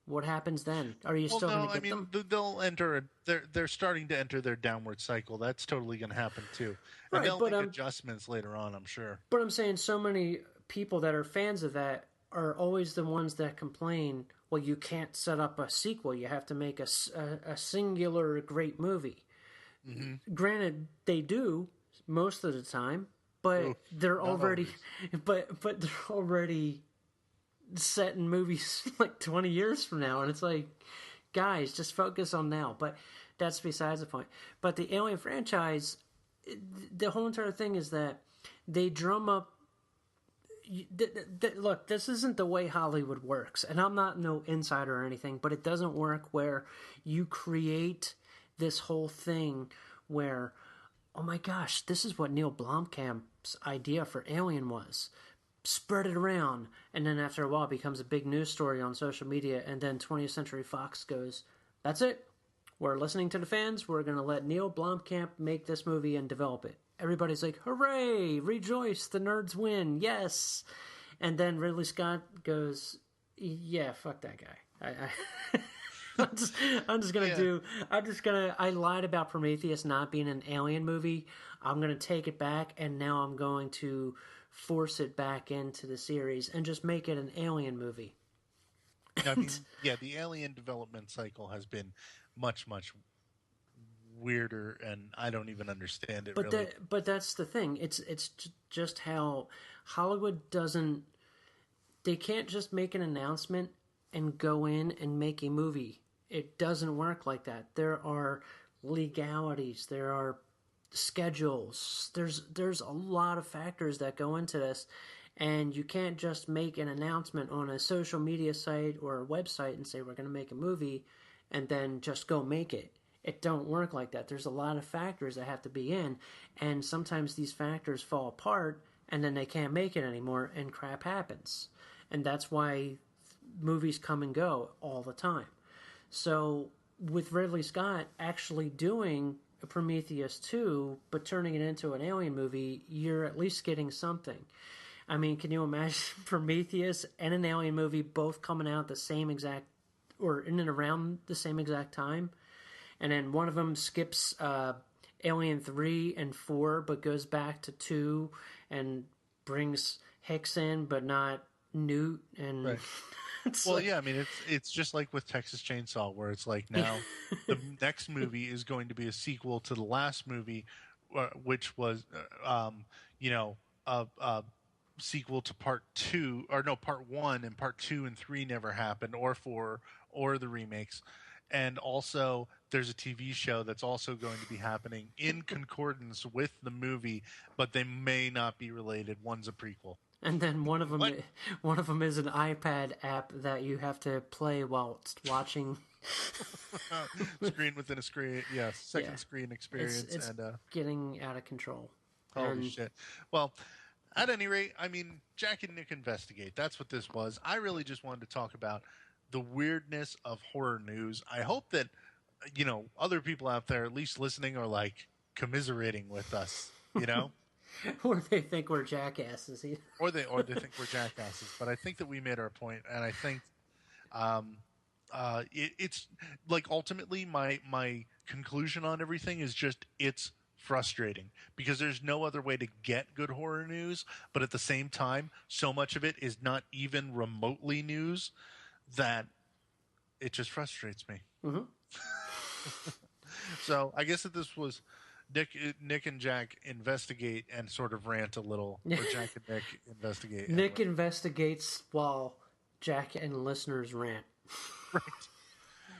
What happens then? Are you still going to get them?
They'll enter. They're starting to enter their downward cycle. That's totally going to happen too, and
Right,
they'll
but
make adjustments later on. I'm sure.
But I'm saying so many people that are fans of that are always the ones that complain, well, you can't set up a sequel. You have to make a singular great movie. Mm-hmm. Granted, they do most of the time, but they're already, but they're already set in movies like 20 years from now, and it's like, guys, just focus on now. But that's besides the point. But the Alien franchise, the whole entire thing is that they drum up. Look, this isn't the way Hollywood works, and I'm not no insider or anything, but it doesn't work where you create this whole thing where, oh my gosh, this is what Neil Blomkamp's idea for Alien was. Spread it around, and then after a while it becomes a big news story on social media, and then 20th Century Fox goes, that's it. We're listening to the fans. We're going to let Neil Blomkamp make this movie and develop it. Everybody's like, hooray, rejoice, the nerds win, yes. And then Ridley Scott goes, yeah, fuck that guy. I lied about Prometheus not being an Alien movie. I'm going to take it back, and now I'm going to force it back into the series and just make it an Alien movie.
I mean, yeah, the Alien development cycle has been much, much weirder, and I don't even understand it.
But that's the thing. It's just how Hollywood doesn't. They can't just make an announcement and go in and make a movie. It doesn't work like that. There are legalities. There are schedules. There's a lot of factors that go into this, and you can't just make an announcement on a social media site or a website and say we're going to make a movie and then just go make it. It don't work like that. There's a lot of factors that have to be in, and sometimes these factors fall apart and then they can't make it anymore and crap happens. And that's why movies come and go all the time. So with Ridley Scott actually doing Prometheus 2, but turning it into an Alien movie, you're at least getting something. I mean, can you imagine Prometheus and an Alien movie both coming out the same exact, or in and around the same exact time? And then one of them skips Alien 3 and 4, but goes back to 2 and brings Hicks in, but not Newt. And
right. Well, yeah, I mean, it's just like with Texas Chainsaw, where it's like now the next movie is going to be a sequel to the last movie, which was, a sequel to part 1, and part 2 and 3 never happened, or 4, or the remakes. And also, there's a TV show that's also going to be happening in concordance with the movie, but they may not be related. One's a prequel.
And then one of them is an iPad app that you have to play while watching.
Screen within a screen, yes. Second screen experience.
It's getting out of control.
Holy shit. Well, at any rate, I mean, Jack and Nick Investigate. That's what this was. I really just wanted to talk about the weirdness of horror news. I hope that, other people out there, at least listening, are like commiserating with us,
Or they think we're jackasses.
or they think we're jackasses. But I think that we made our point, and I think it's like ultimately my conclusion on everything is just it's frustrating because there's no other way to get good horror news, but at the same time, so much of it is not even remotely news that it just frustrates me. Mm-hmm. So I guess that this was Nick and Jack investigate and sort of rant a little, or Jack and Nick investigate.
Nick investigates while Jack and listeners rant.
Right.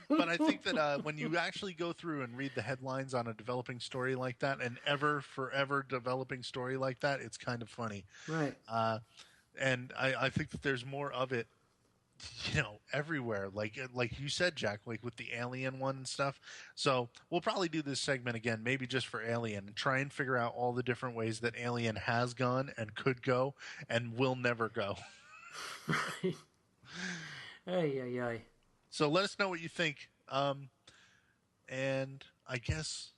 But I think that when you actually go through and read the headlines on a developing story like that, an forever developing story like that, it's kind of funny.
Right.
And I think that there's more of it, everywhere. Like you said, Jack, like with the Alien one and stuff. So we'll probably do this segment again, maybe just for Alien, and try and figure out all the different ways that Alien has gone and could go and will never go.
Right. Ay.
So let us know what you think. And I guess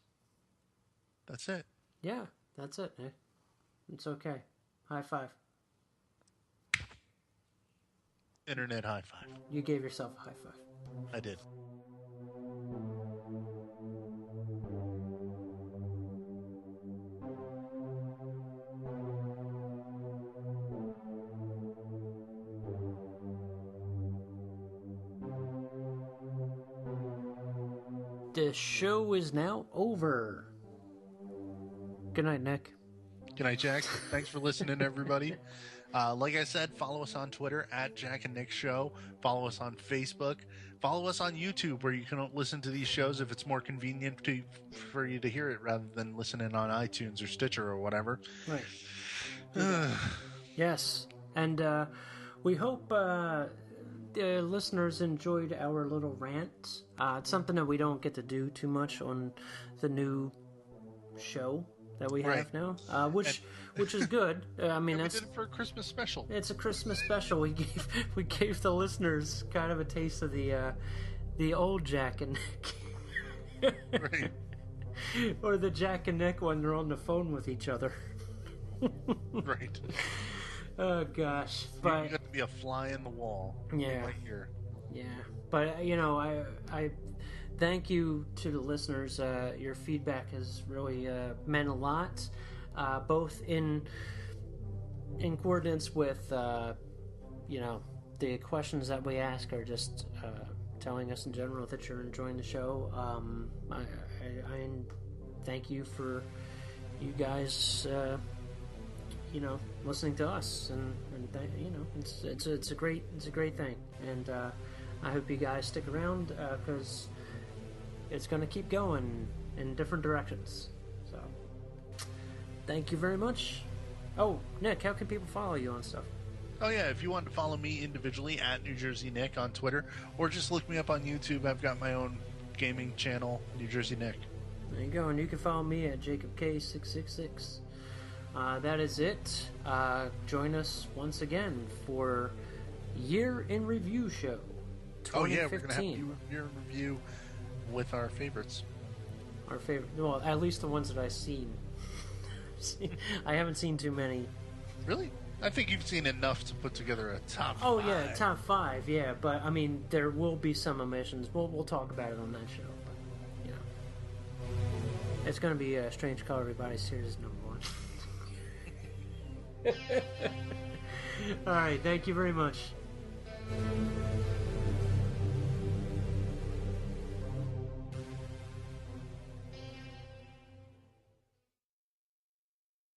that's it.
Yeah, that's it. It's okay. High five.
Internet high five.
You gave yourself a high five.
I did.
The show is now over. Good night, Nick.
Good night, Jack. Thanks for listening, everybody. Like I said, follow us on Twitter at Jack and Nick Show. Follow us on Facebook. Follow us on YouTube, where you can listen to these shows if it's more convenient for you to hear it rather than listening on iTunes or Stitcher or whatever.
Right. Yes. And we hope the listeners enjoyed our little rant. It's something that we don't get to do too much on the new show that we have now, which is good. I mean,
we did it for a Christmas special.
It's a Christmas special. We gave the listeners kind of a taste of the old Jack and Nick,
right?
Or the Jack and Nick when they're on the phone with each other.
Right.
Oh gosh, but
you got to be a fly in the wall.
Yeah.
Right here.
Yeah, but I thank you to the listeners. Your feedback has really meant a lot, both in accordance with the questions that we ask, or just telling us in general that you're enjoying the show. I thank you for you guys. Listening to us, and it's a great thing, and I hope you guys stick around because it's going to keep going in different directions. So, thank you very much. Oh, Nick, how can people follow you on stuff?
Oh yeah, if you want to follow me individually at New Jersey Nick on Twitter, or just look me up on YouTube. I've got my own gaming channel, New Jersey Nick.
There you go, and you can follow me at JacobK666. That is it. Join us once again for Year in Review Show 2015.
Oh yeah, we're going to have a year in review with our favorites.
Our favorite, well, at least the ones that I've seen. I haven't seen too many.
Really? I think you've seen enough to put together a top 5.
Oh yeah, top 5, yeah. But I mean, there will be some omissions. We'll talk about it on that show. But, it's going to be a Strange Call Everybody series number 1. All right, thank you very much.